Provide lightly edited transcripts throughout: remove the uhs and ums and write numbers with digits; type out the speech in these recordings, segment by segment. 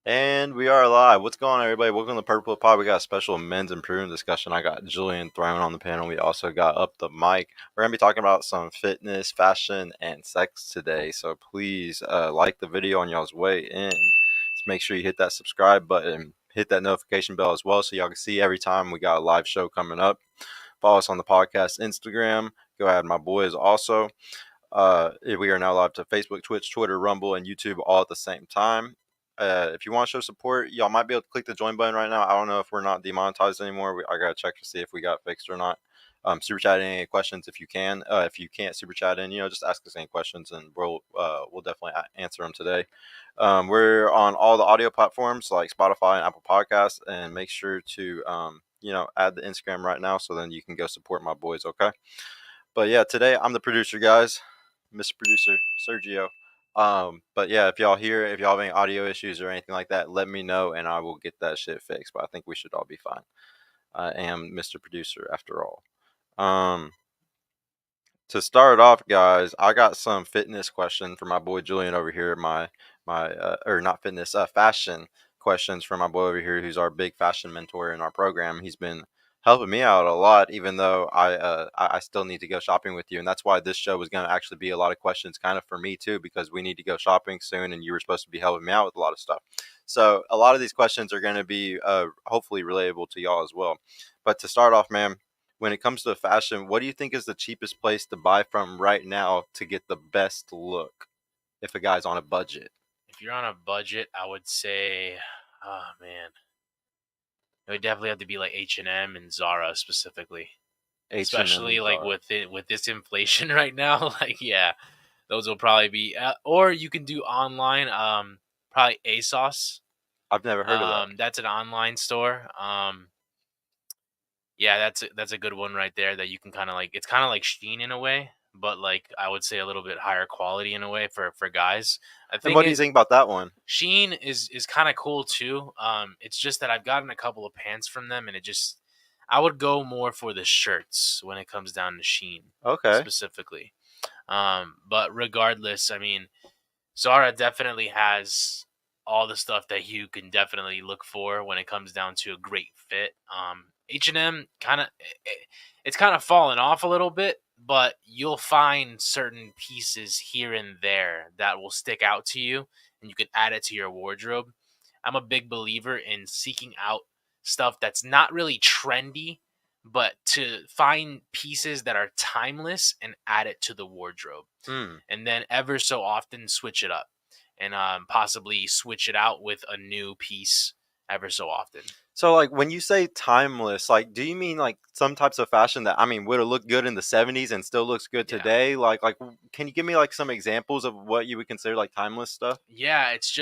And we are live. What's going on, everybody? Welcome to Purple Pod. We got a special men's improvement discussion. I got Julian Throne on the panel. We also got Up the Mic. We're going to be talking about some fitness, fashion, and sex today. So please like the video on y'all's way in. Just make sure you hit that subscribe button, hit that notification bell as well so y'all can see every time we got a live show coming up. Follow us on the podcast Instagram. Go ahead, my boys also. We are now live to Facebook, Twitch, Twitter, Rumble, and YouTube all at the same time. If you want to show support, y'all might be able to click the join button right now. I don't know if we're not demonetized anymore. I gotta check to see if we got fixed or not. Super chat any questions if you can. If you can't super chat in, just ask us any questions and we'll definitely answer them today. We're on all the audio platforms like Spotify and Apple Podcasts, and make sure to add the Instagram right now so then you can go support my boys. Okay. But yeah, today I'm the producer, guys. Mr. Producer Sergio. But yeah, if y'all have any audio issues or anything like that, let me know and I will get that shit fixed. But I think we should all be fine. I am Mr. Producer after all. To start off, guys, I got some fitness question for my boy Julian over here. Or not fitness, fashion questions from my boy over here, who's our big fashion mentor in our program. He's been helping me out a lot, even though I still need to go shopping with you, and that's why this show was going to actually be a lot of questions, kind of for me too, because we need to go shopping soon, and you were supposed to be helping me out with a lot of stuff. So a lot of these questions are going to be hopefully relatable to y'all as well. But to start off, man, when it comes to fashion, what do you think is the cheapest place to buy from right now to get the best look if a guy's on a budget? If you're on a budget, I would say, oh man, it would definitely have to be like H&M and Zara specifically. Especially like with this inflation right now, like yeah, those will probably be. Or you can do online. Probably ASOS. I've never heard of that. That's an online store. Yeah, that's a good one right there that you can kind of like. It's kind of like Shein in a way, but like I would say a little bit higher quality in a way for guys. I And think what do you think about that one? Shein is kind of cool too. It's just that I've gotten a couple of pants from them, and I would go more for the shirts when it comes down to Shein, Okay. specifically. But regardless, I mean, Zara definitely has all the stuff that you can definitely look for when it comes down to a great fit. H&M it's kind of fallen off a little bit, but you'll find certain pieces here and there that will stick out to you and you can add it to your wardrobe. I'm a big believer in seeking out stuff that's not really trendy, but to find pieces that are timeless and add it to the wardrobe. And then ever so often switch it up and possibly switch it out with a new piece ever so often. So, like, when you say timeless, like, do you mean like some types of fashion that would have looked good in the '70s and still looks good today? Yeah. Like, can you give me like some examples of what you would consider like timeless stuff? Yeah, it's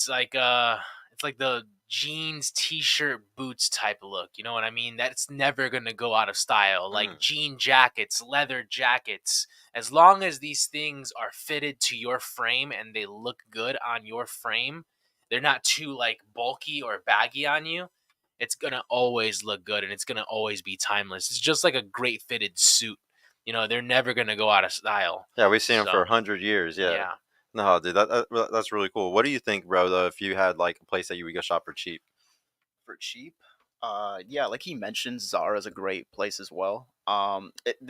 like the jeans, t-shirt, boots type look. You know what I mean? That's never gonna go out of style. Like jean jackets, leather jackets. As long as these things are fitted to your frame and they look good on your frame, they're not too like bulky or baggy on you. It's gonna always look good and it's gonna always be timeless. It's just like a great fitted suit. They're never gonna go out of style. Yeah, we've seen them for 100 years. Yeah. No, dude, that's really cool. What do you think, bro, though, if you had like a place that you would go shop for cheap? For cheap? Yeah, like he mentioned, Zara is a great place as well.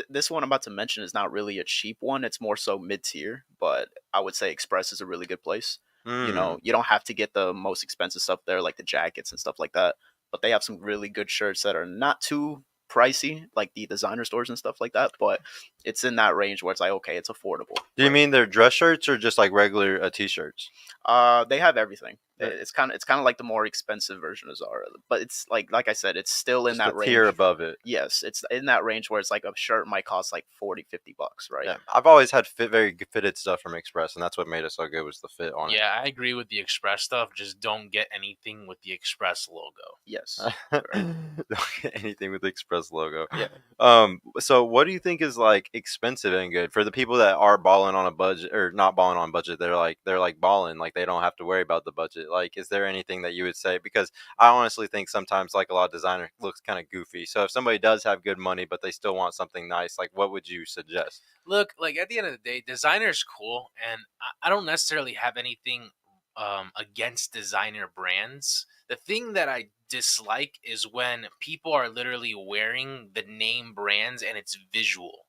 This one I'm about to mention is not really a cheap one. It's more so mid-tier, but I would say Express is a really good place. You don't have to get the most expensive stuff there, like the jackets and stuff like that, but they have some really good shirts that are not too pricey, like the designer stores and stuff like that, but it's in that range where it's like, okay, it's affordable. Do you mean they're dress shirts or just like regular t-shirts? They have everything. It's kind of like the more expensive version of Zara, but it's like I said, it's still in that range. Tier above it. Yes, it's in that range where it's like a shirt might cost like $40-$50, right? Yeah, I've always had very good fitted stuff from Express, and that's what made it so good was the fit on it. Yeah, I agree with the Express stuff. Just don't get anything with the Express logo. Yes, don't get anything with the Express logo. Yeah. So what do you think is like expensive and good for the people that are balling on a budget or not balling on budget? They're like balling, like they don't have to worry about the budget. Like, is there anything that you would say? Because I honestly think sometimes like a lot of designer looks kind of goofy. So if somebody does have good money but they still want something nice, like what would you suggest? Look, like at the end of the day, designer's cool, and I don't necessarily have anything against designer brands. The thing that I dislike is when people are literally wearing the name brands and it's visual,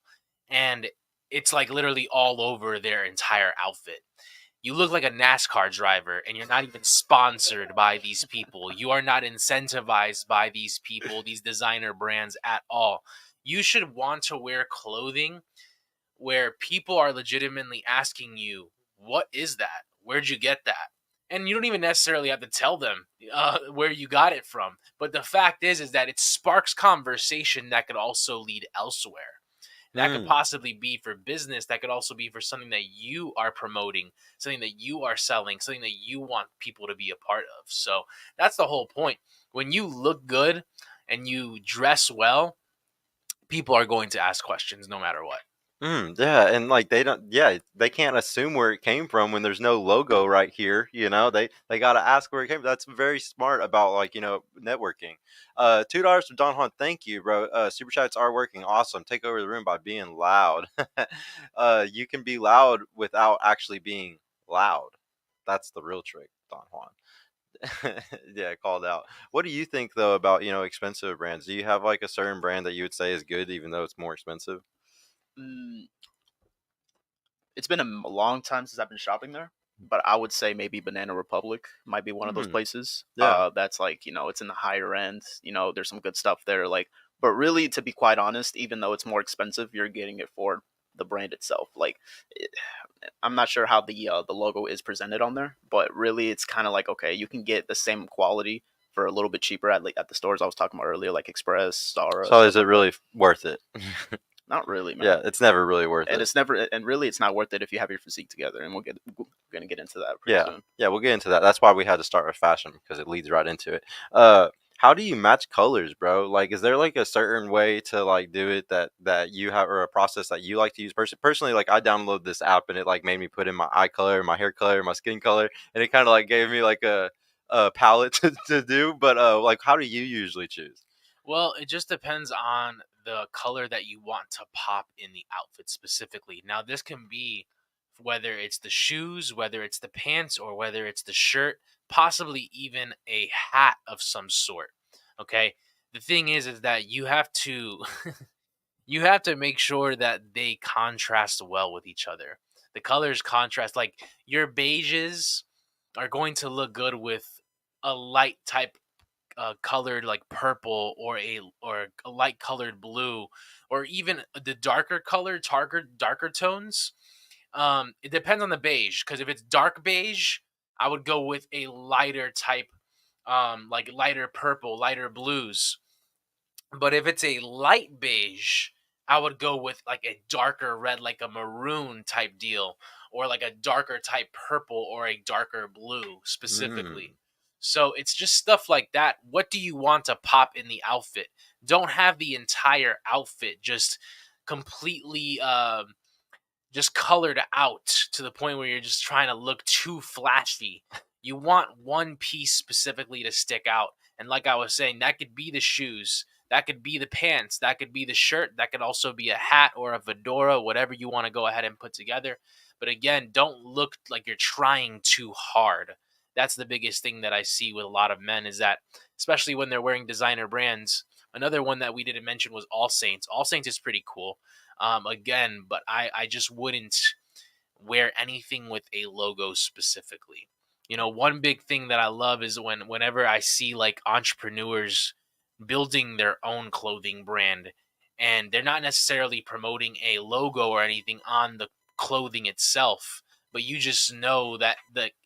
and it's like literally all over their entire outfit. You look like a NASCAR driver and you're not even sponsored by these people. You are not incentivized by these people, these designer brands at all. You should want to wear clothing where people are legitimately asking you, "What is that? Where'd you get that?" And you don't even necessarily have to tell them where you got it from. But the fact is that it sparks conversation that could also lead elsewhere. That could Mm. possibly be for business. That could also be for something that you are promoting, something that you are selling, something that you want people to be a part of. So that's the whole point. When you look good and you dress well, people are going to ask questions no matter what. Yeah, and like they don't, yeah, they can't assume where it came from when there's no logo right here. They got to ask where it came from. That's very smart about like networking. $2 from Don Hunt. Thank you, bro. Super chats are working. Awesome. Take over the room by being loud. You can be loud without actually being loud. That's the real trick, Don Juan. Yeah, called out. What do you think though about expensive brands? Do you have like a certain brand that you would say is good even though it's more expensive? Mm, it's been a long time since I've been shopping there, but I would say maybe Banana Republic might be one of those Hmm. places. Yeah. That's like it's in the higher end. There's some good stuff there. But really, to be quite honest, even though it's more expensive, you're getting it for the brand itself. I'm not sure how the logo is presented on there, but really, it's kind of like okay, you can get the same quality for a little bit cheaper at the stores I was talking about earlier, like Express, Zara, So stuff is it like that. really worth it? Not really, Yeah, man. it's never really worth And it. it's never, and really, it's not worth it if you have your physique together. And we're gonna get into that pretty Yeah, soon. yeah, we'll get into that. That's why we had to start with fashion because it leads right into it. Uh, how do you match colors, bro? Like, is there like a certain way to like do it that you have or a process that you like to use? Personally, like I downloaded this app and it like made me put in my eye color, my hair color, my skin color, and it kind of like gave me like a palette to do. But like, how do you usually choose? Well, it just depends on the color that you want to pop in the outfit specifically. Now, this can be whether it's the shoes, whether it's the pants, or whether it's the shirt, possibly even a hat of some sort. Okay. The thing is that you have to you have to make sure that they contrast well with each other. The colors contrast, like your beiges are going to look good with a light type colored like purple or a light colored blue or even the darker color darker tones. It depends on the beige, because if it's dark beige, I would go with a lighter type, like lighter purple, lighter blues. But if it's a light beige, I would go with like a darker red, like a maroon type deal, or like a darker type purple or a darker blue Mm. specifically. So it's just stuff like that. What do you want to pop in the outfit? Don't have the entire outfit completely just colored out to the point where you're just trying to look too flashy. You want one piece specifically to stick out. And like I was saying, that could be the shoes, that could be the pants, that could be the shirt, that could also be a hat or a fedora, whatever you want to go ahead and put together. But again, don't look like you're trying too hard. That's the biggest thing that I see with a lot of men, is that, especially when they're wearing designer brands. Another one that we didn't mention was All Saints. All Saints is pretty cool. Again, but I just wouldn't wear anything with a logo specifically. One big thing that I love is whenever I see like entrepreneurs building their own clothing brand, and they're not necessarily promoting a logo or anything on the clothing itself, but you just know that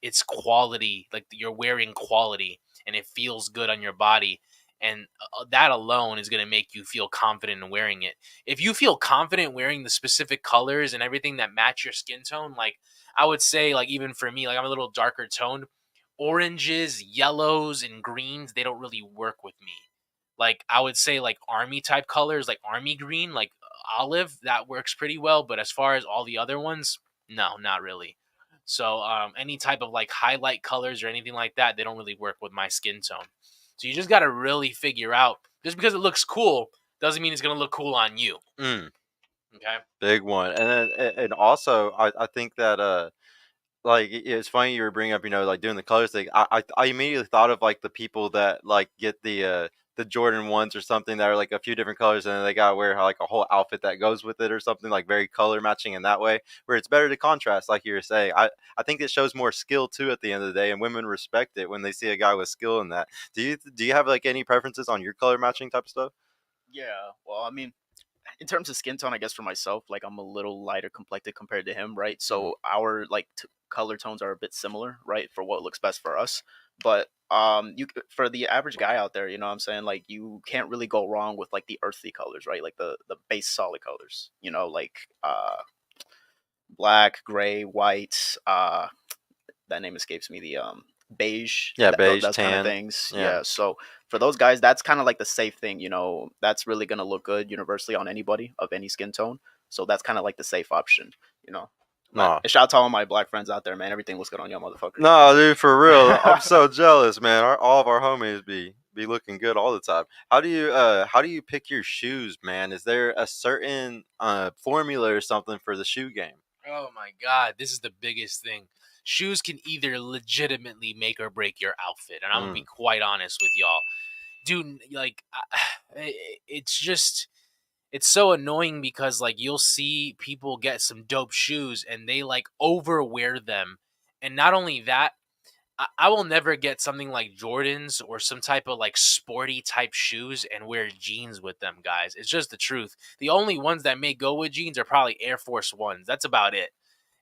it's quality, like you're wearing quality and it feels good on your body, and that alone is going to make you feel confident in wearing it. If you feel confident wearing the specific colors and everything that match your skin tone, like I would say, like even for me, like I'm a little darker toned, oranges, yellows, and greens, they don't really work with me. Like I would say like army type colors, like army green, like olive, that works pretty well. But as far as all the other ones, no, not really. So any type of like highlight colors or anything like that, they don't really work with my skin tone. So you just got to really figure out, just because it looks cool doesn't mean it's going to look cool on you. Mm. Okay. Big one. And then and also I think that like it's funny you were bringing up, like doing the colors thing. I immediately thought of like the people that like get the Jordan ones or something that are like a few different colors, and then they gotta wear like a whole outfit that goes with it or something, like very color matching in that way. Where it's better to contrast, like you were saying. I think it shows more skill too at the end of the day, and women respect it when they see a guy with skill in that. Do you have like any preferences on your color matching type of stuff? Yeah, well, I mean, in terms of skin tone, I guess for myself, like I'm a little lighter complected compared to him, right? Hmm. So our like color tones are a bit similar, right, for what looks best for us. But for the average guy out there, you know what I'm saying? Like you can't really go wrong with like the earthy colors, right? Like the base solid colors, like black, gray, white, that name escapes me, the beige, Yeah, beige, those kind of tan. things. Yeah. Yeah, so for those guys, that's kind of like the safe thing, that's really going to look good universally on anybody of any skin tone. So that's kind of like the safe option, you know man. No. And shout out to all my black friends out there, man. Everything looks good on y'all motherfuckers. No, dude, for real. I'm so jealous, man. All of our homies be looking good all the time. How do you pick your shoes, man? Is there a certain formula or something for the shoe game? Oh my god, this is the biggest thing. Shoes can either legitimately make or break your outfit, and I'm gonna be Mm, quite honest with y'all, dude. Like, it's just it's so annoying because like you'll see people get some dope shoes and they like overwear them, and not only that, I will never get something like Jordans or some type of like sporty type shoes and wear jeans with them, guys. It's just the truth. The only ones that may go with jeans are probably Air Force Ones. That's about it.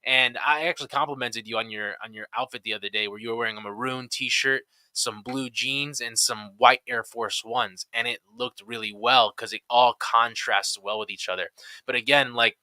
And I actually complimented you on your outfit the other day where you were wearing a maroon t-shirt, some blue jeans, and some white Air Force Ones, and it looked really well because it all contrasts well with each other. But again, like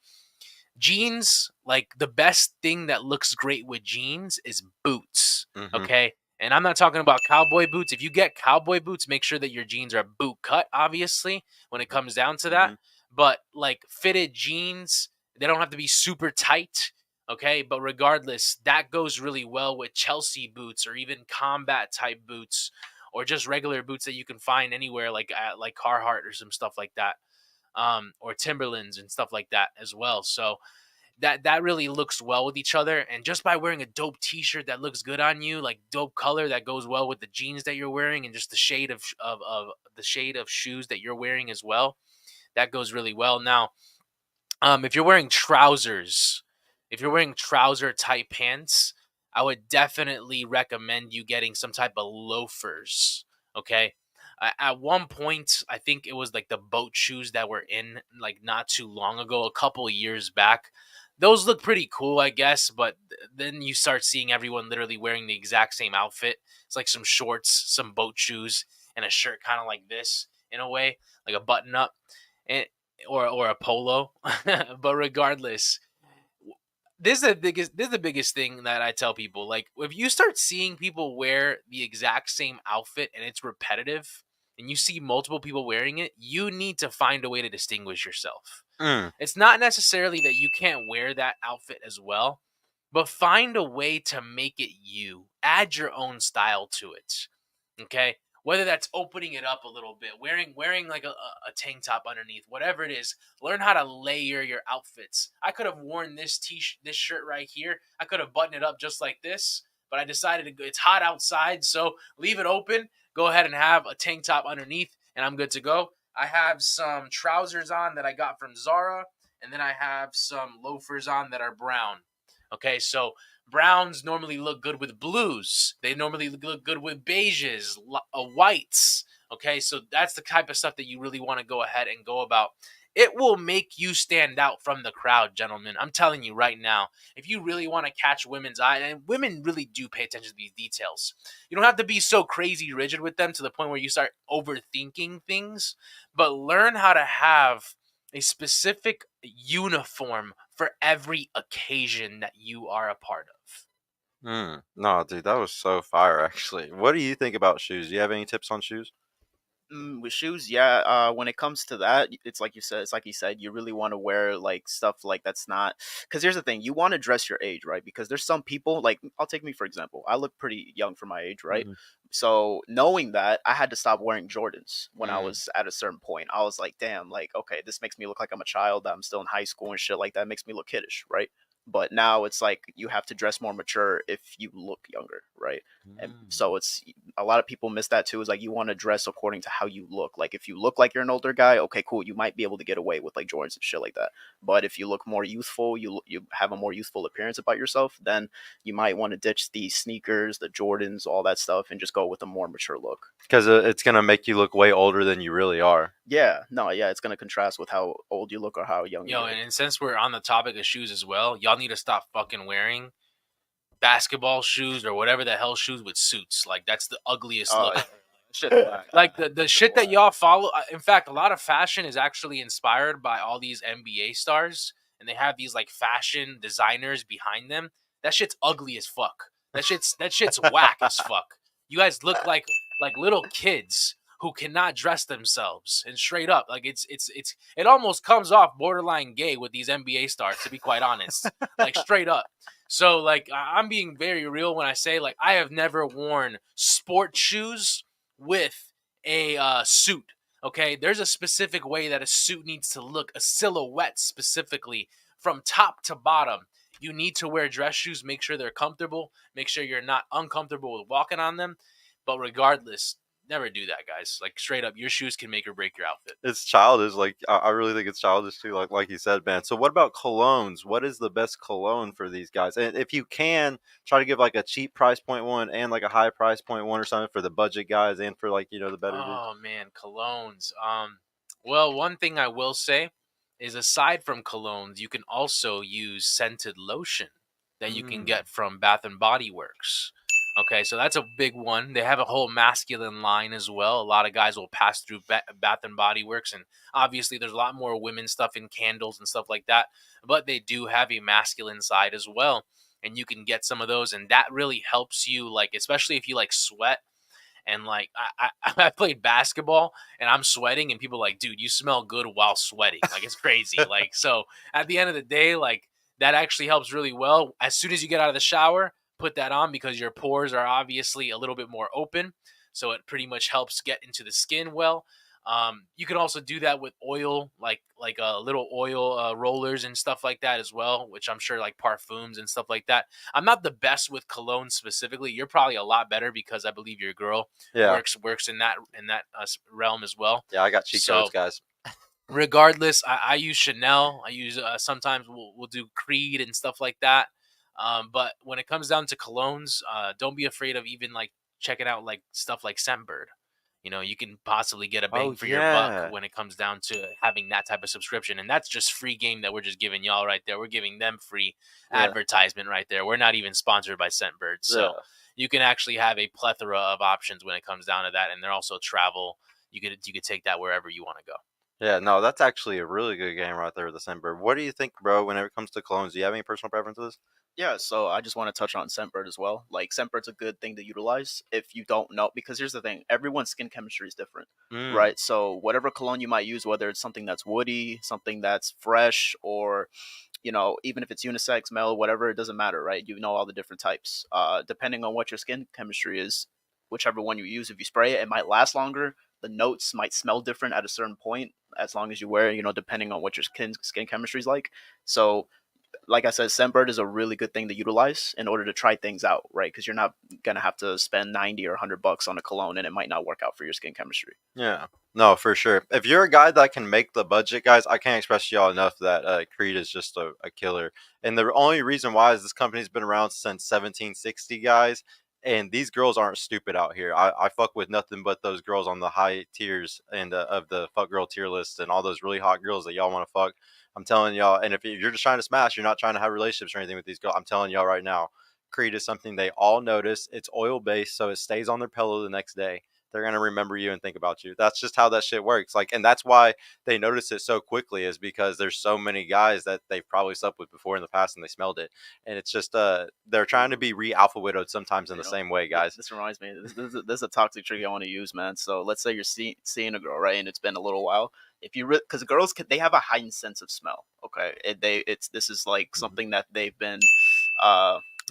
jeans, like the best thing that looks great with jeans is boots. mm-hmm. Okay. And I'm not talking about cowboy boots. If you get cowboy boots, make sure that your jeans are boot cut, obviously, when it comes down to that. Mm-hmm. But like fitted jeans, they don't have to be super tight. Okay. But regardless, that goes really well with Chelsea boots or even combat type boots or just regular boots that you can find anywhere, like at like Carhartt or some stuff like that, or Timberlands and stuff like that as well. So that really looks well with each other. And just by wearing a dope T-shirt that looks good on you, like dope color that goes well with the jeans that you're wearing, and just the shade of the shade of shoes that you're wearing as well, that goes really well. Now, if you're wearing trousers, if you're wearing trouser type pants, I would definitely recommend you getting some type of loafers. Okay. At one point, I think it was like the boat shoes that were in like not too long ago, a couple of years back. Those look pretty cool, I guess, but then you start seeing everyone literally wearing the exact same outfit. It's like some shorts, some boat shoes, and a shirt kind of like this in a way, like a button up. And or a polo. But regardless, this is the biggest thing that I tell people. Like if you start seeing people wear the exact same outfit and it's repetitive and you see multiple people wearing it, you need to find a way to distinguish yourself. Mm, It's not necessarily that you can't wear that outfit as well, but find a way to make it you. Add your own style to it. Okay? Whether that's opening it up a little bit, wearing like a tank top underneath, whatever it is, learn how to layer your outfits. I could have worn this shirt right here. I could have buttoned it up just like this, but I decided it's hot outside, so leave it open. Go ahead and have a tank top underneath, and I'm good to go. I have some trousers on that I got from Zara, and then I have some loafers on that are brown. Okay, so browns normally look good with blues. They normally look good with beiges, whites. Okay, so that's the type of stuff that you really want to go ahead and go about. It will make you stand out from the crowd, gentlemen. I'm telling you right now. If you really want to catch women's eye, and women really do pay attention to these details, you don't have to be so crazy rigid with them to the point where you start overthinking things, but learn how to have a specific uniform for every occasion that you are a part of. no, dude, that was so fire. Actually, what do you think about shoes? Do you have any tips on shoes? With shoes, yeah. When it comes to that, it's like you said. It's like you said. You really want to wear like stuff like that's not. Because here's the thing: you want to dress your age, right? Because there's some people like I'll take me for example. I look pretty young for my age, right? Mm-hmm. So knowing that, I had to stop wearing Jordans when I Mm, was at a certain point. I was like, damn, like okay, this makes me look like I'm a child. That I'm still in high school and shit like that. Makes me look kiddish, right? But now it's like you have to dress more mature if you look younger, right? And so it's a lot of people miss that too. Is like you want to dress according to how you look. Like if you look like you're an older guy, okay, cool, you might be able to get away with like Jordans and shit like that. But if you look more youthful, you have a more youthful appearance about yourself, then you might want to ditch the sneakers, the Jordans, all that stuff, and just go with a more mature look. Because it's gonna make you look way older than you really are. Yeah, no, yeah, it's gonna contrast with how old you look or how young you Yo, look. and since we're on the topic of shoes as well, y'all need to stop fucking wearing basketball shoes or whatever the hell shoes with suits. Like that's the ugliest look. Yeah. Shit, whack. Like the shit that y'all follow. In fact, a lot of fashion is actually inspired by all these NBA stars, and they have these like fashion designers behind them. That shit's ugly as fuck. That shit's whack as fuck. You guys look like little kids who cannot dress themselves, and straight up, like it almost comes off borderline gay with these NBA stars, to be quite honest. Like straight up. So like I'm being very real when I say like I have never worn sport shoes with a suit. Okay, there's a specific way that a suit needs to look, a silhouette specifically from top to bottom. You need to wear dress shoes, make sure they're comfortable, make sure you're not uncomfortable with walking on them. But regardless, never do that, guys. Like straight up, your shoes can make or break your outfit. It's childish. Like I really think it's childish too. Like you said, man. So what about colognes? What is the best cologne for these guys? And if you can, try to give like a cheap price point one and like a high price point one or something for the budget guys and for like the better dudes. Oh man, colognes. Well, one thing I will say is aside from colognes, you can also use scented lotion that you can get from Bath and Body Works. Okay, so that's a big one. They have a whole masculine line as well. A lot of guys will pass through Bath and Body Works, and obviously there's a lot more women stuff in candles and stuff like that. But they do have a masculine side as well, and you can get some of those, and that really helps you, like especially if you like sweat. And like I played basketball and I'm sweating and people are like, dude, you smell good while sweating. Like it's crazy. Like so at the end of the day, like that actually helps really well. As soon as you get out of the shower, put that on because your pores are obviously a little bit more open. So it pretty much helps get into the skin well. You can also do that with oil, like little oil rollers and stuff like that as well, which I'm sure like parfums and stuff like that. I'm not the best with cologne specifically. You're probably a lot better because I believe your girl works in that realm as well. Yeah, I got cheat codes, guys. Regardless, I use Chanel. I use sometimes we'll do Creed and stuff like that. But when it comes down to colognes, don't be afraid of even like checking out like stuff like Scentbird. You know, you can possibly get a bang for your buck when it comes down to having that type of subscription. And that's just free game that we're just giving y'all right there. We're giving them free advertisement right there. We're not even sponsored by Scentbird. So you can actually have a plethora of options when it comes down to that. And they're also travel. You could take that wherever you want to go. Yeah, no, that's actually a really good game right there with the Scentbird. What do you think, bro, whenever it comes to colognes? Do you have any personal preferences? Yeah, so I just want to touch on Scentbird as well. Like Scentbird's a good thing to utilize if you don't know, because here's the thing: everyone's skin chemistry is different, right? So whatever cologne you might use, whether it's something that's woody, something that's fresh, or even if it's unisex, male, whatever, it doesn't matter, right? You know all the different types. Depending on what your skin chemistry is, whichever one you use, if you spray it, it might last longer. The notes might smell different at a certain point, as long as you wear it, depending on what your skin chemistry is like. So like I said, Scentbird is a really good thing to utilize in order to try things out, right? Because you're not gonna have to spend 90 or $100 on a cologne, and it might not work out for your skin chemistry. Yeah, no, for sure. If you're a guy that can make the budget, guys, I can't express to y'all enough that Creed is just a killer. And the only reason why is this company's been around since 1760, guys. And these girls aren't stupid out here. I fuck with nothing but those girls on the high tiers and of the fuck girl tier list and all those really hot girls that y'all want to fuck. I'm telling y'all, and if you're just trying to smash, you're not trying to have relationships or anything with these girls. I'm telling y'all right now, Creed is something they all notice. It's oil based, so it stays on their pillow the next day. They're gonna remember you and think about you. That's just how that shit works. Like, and that's why they notice it so quickly, is because there's so many guys that they've probably slept with before in the past and they smelled it. And it's just they're trying to be alpha widowed sometimes in the same way, guys. This reminds me, this is a toxic trick I want to use, man. So let's say you're seeing a girl, right, and it's been a little while. If you because girls they have a heightened sense of smell. Okay, this is like something that they've been.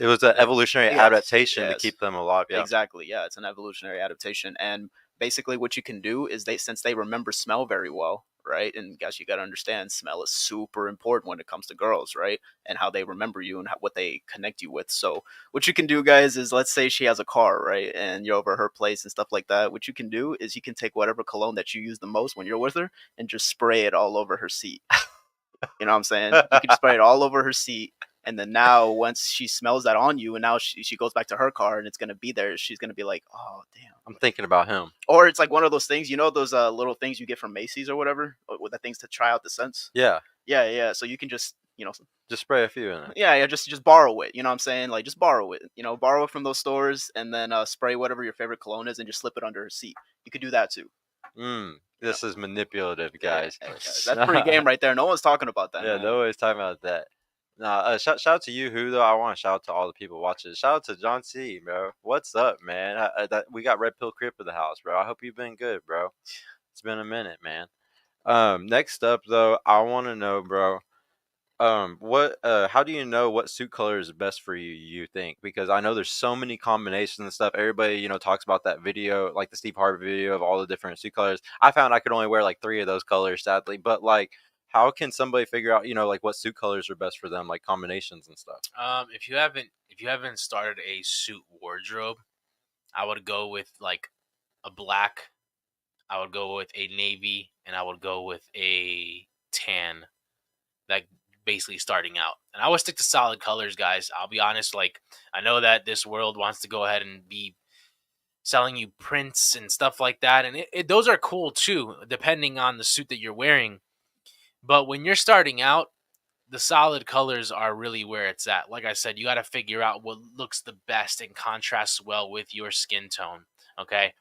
It was an evolutionary adaptation to keep them alive. Yeah, exactly. Yeah, it's an evolutionary adaptation, and basically what you can do is since they remember smell very well, right? And guys, you got to understand, smell is super important when it comes to girls, right? And how they remember you and what they connect you with. So what you can do, guys, is let's say she has a car, right? And you're over at her place and stuff like that. What you can do is you can take whatever cologne that you use the most when you're with her and just spray it all over her seat. You know what I'm saying? You can spray it all over her seat. And then now, once she smells that on you, and now she goes back to her car and it's gonna be there, she's gonna be like, "Oh, damn." I'm thinking about him. Or it's like one of those things, you know, those little things you get from Macy's or whatever, with the things to try out the scents. Yeah, Yeah. So you can just, just spray a few in it. yeah, just borrow it. You know what I'm saying? Like just borrow it. Borrow it from those stores, and then spray whatever your favorite cologne is, and just slip it under her seat. You could do that too. This is manipulative, guys. Yeah, guys. That's pretty game right there. No one's talking about that. Yeah, man. nobody's talking about that. Nah, shout out to you, who though. I want to shout out to all the people watching. Shout out to John C, bro. What's up, man? We got Red Pill Crip in the house, bro. I hope you've been good, bro. It's been a minute, man. Next up though, I want to know, bro. How do you know what suit color is best for you? You think? Because I know there's so many combinations and stuff. Everybody, talks about that video, like the Steve Harvey video of all the different suit colors. I found I could only wear like 3 of those colors, sadly. But like, how can somebody figure out, like what suit colors are best for them, like combinations and stuff? If you haven't started a suit wardrobe, I would go with like a black, I would go with a navy, and I would go with a tan. Like basically starting out, and I would stick to solid colors, guys. I'll be honest. Like I know that this world wants to go ahead and be selling you prints and stuff like that, and those are cool too, depending on the suit that you're wearing. But when you're starting out, the solid colors are really where it's at. Like I said, you got to figure out what looks the best and contrasts well with your skin tone. Okay,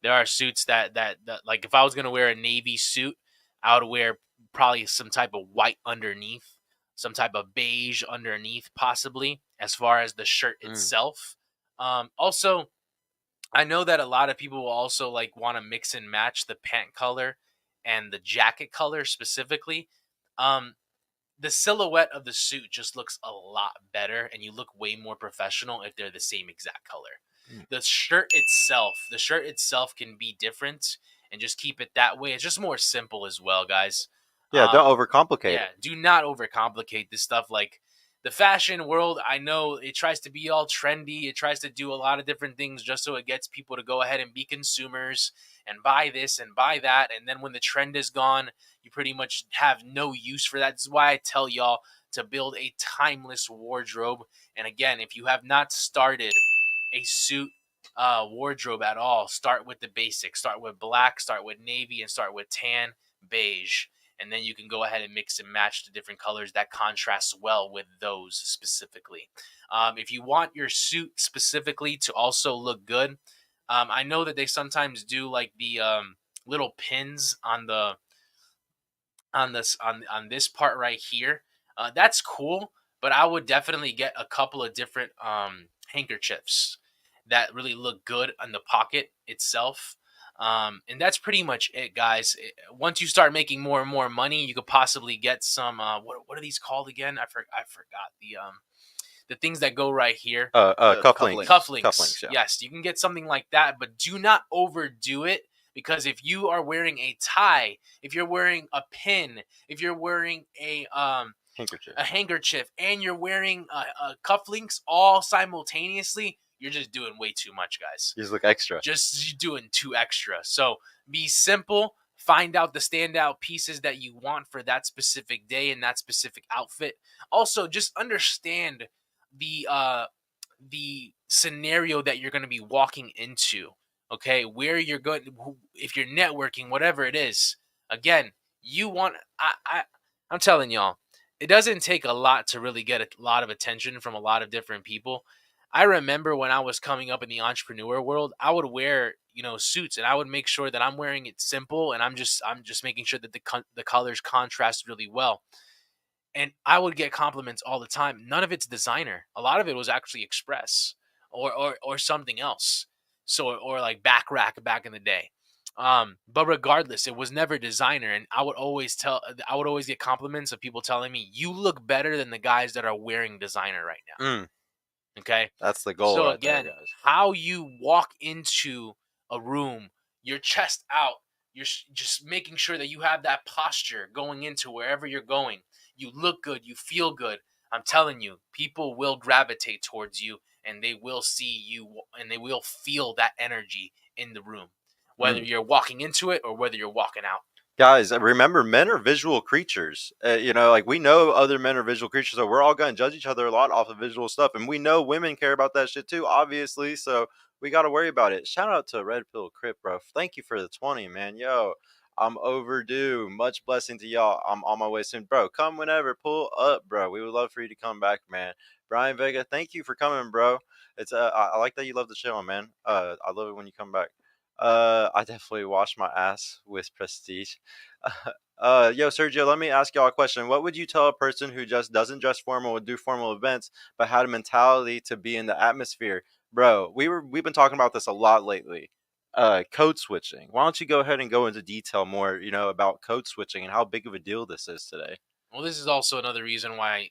there are suits that like if I was gonna wear a navy suit, I would wear probably some type of white underneath, some type of beige underneath, possibly as far as the shirt itself. Also, I know that a lot of people will also like want to mix and match the pant color and the jacket color specifically. Um, the silhouette of the suit just looks a lot better, and you look way more professional if they're the same exact color. The shirt itself can be different, and just keep it that way. It's just more simple as well, guys. Yeah, don't overcomplicate Yeah, it. do not overcomplicate this stuff. Like the fashion world, I know it tries to be all trendy. It tries to do a lot of different things just so it gets people to go ahead and be consumers and buy this and buy that. And then when the trend is gone, you pretty much have no use for that. This is why I tell y'all to build a timeless wardrobe. And again, if you have not started a suit wardrobe at all, start with the basics. Start with black, start with navy, and start with tan, beige. And then you can go ahead and mix and match the different colors that contrast well with those specifically. If you want your suit specifically to also look good, I know that they sometimes do like the little pins on the on this part right here. That's cool, but I would definitely get a couple of different handkerchiefs that really look good on the pocket itself. And that's pretty much it, guys. Once you start making more and more money, you could possibly get some. What are these called again? I forgot the things that go right here. Cufflinks. Cufflinks. Yeah. Yes, you can get something like that, but do not overdo it, because if you are wearing a tie, if you're wearing a pin, if you're wearing a handkerchief, and you're wearing cufflinks all simultaneously, you're just doing way too much, guys. You just look extra. Just doing too extra. So be simple. Find out the standout pieces that you want for that specific day and that specific outfit. Also, just understand the scenario that you're going to be walking into. Okay, where you're going, if you're networking, whatever it is. Again, you want. I'm telling y'all, it doesn't take a lot to really get a lot of attention from a lot of different people. I remember when I was coming up in the entrepreneur world, I would wear, suits, and I would make sure that I'm wearing it simple, and I'm just making sure that the colors contrast really well. And I would get compliments all the time. None of it's designer. A lot of it was actually Express or something else. So or like back rack back in the day. But regardless, it was never designer, and I would always get compliments of people telling me, "You look better than the guys that are wearing designer right now." Okay, that's the goal. So right again, there, guys. how you walk into a room, your chest out. You're just making sure that you have that posture going into wherever you're going. You look good, you feel good. I'm telling you, people will gravitate towards you, and they will see you, and they will feel that energy in the room, whether Mm. you're walking into it or whether you're walking out. Guys, remember, men are visual creatures. Like we know other men are visual creatures, so we're all going to judge each other a lot off of visual stuff. And we know women care about that shit too, obviously. So we got to worry about it. Shout out to Red Pill Crip, bro. Thank you for the 20, man. Yo, I'm overdue. Much blessing to y'all. I'm on my way soon, bro. Come whenever. Pull up, bro. We would love for you to come back, man. Brian Vega, thank you for coming, bro. It's I like that you love the channel, man. I love it when you come back. I definitely wash my ass with prestige. Yo, Sergio, let me ask y'all a question. What would you tell a person who just doesn't dress formal or do formal events, but had a mentality to be in the atmosphere? Bro, we've been talking about this a lot lately. Code switching. Why don't you go ahead and go into detail more, about code switching and how big of a deal this is today? Well, this is also another reason why,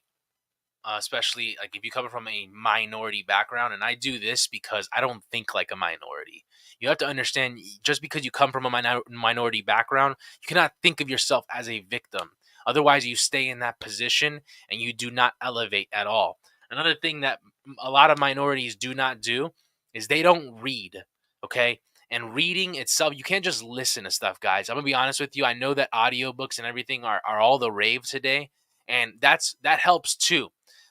especially like if you come from a minority background, and I do this because I don't think like a minority. You have to understand, just because you come from a minority background, you cannot think of yourself as a victim. Otherwise, you stay in that position and you do not elevate at all. Another thing that a lot of minorities do not do is they don't read. Okay. And reading itself, you can't just listen to stuff, guys. I'm gonna be honest with you. I know that audiobooks and everything are all the rave today, and that helps too.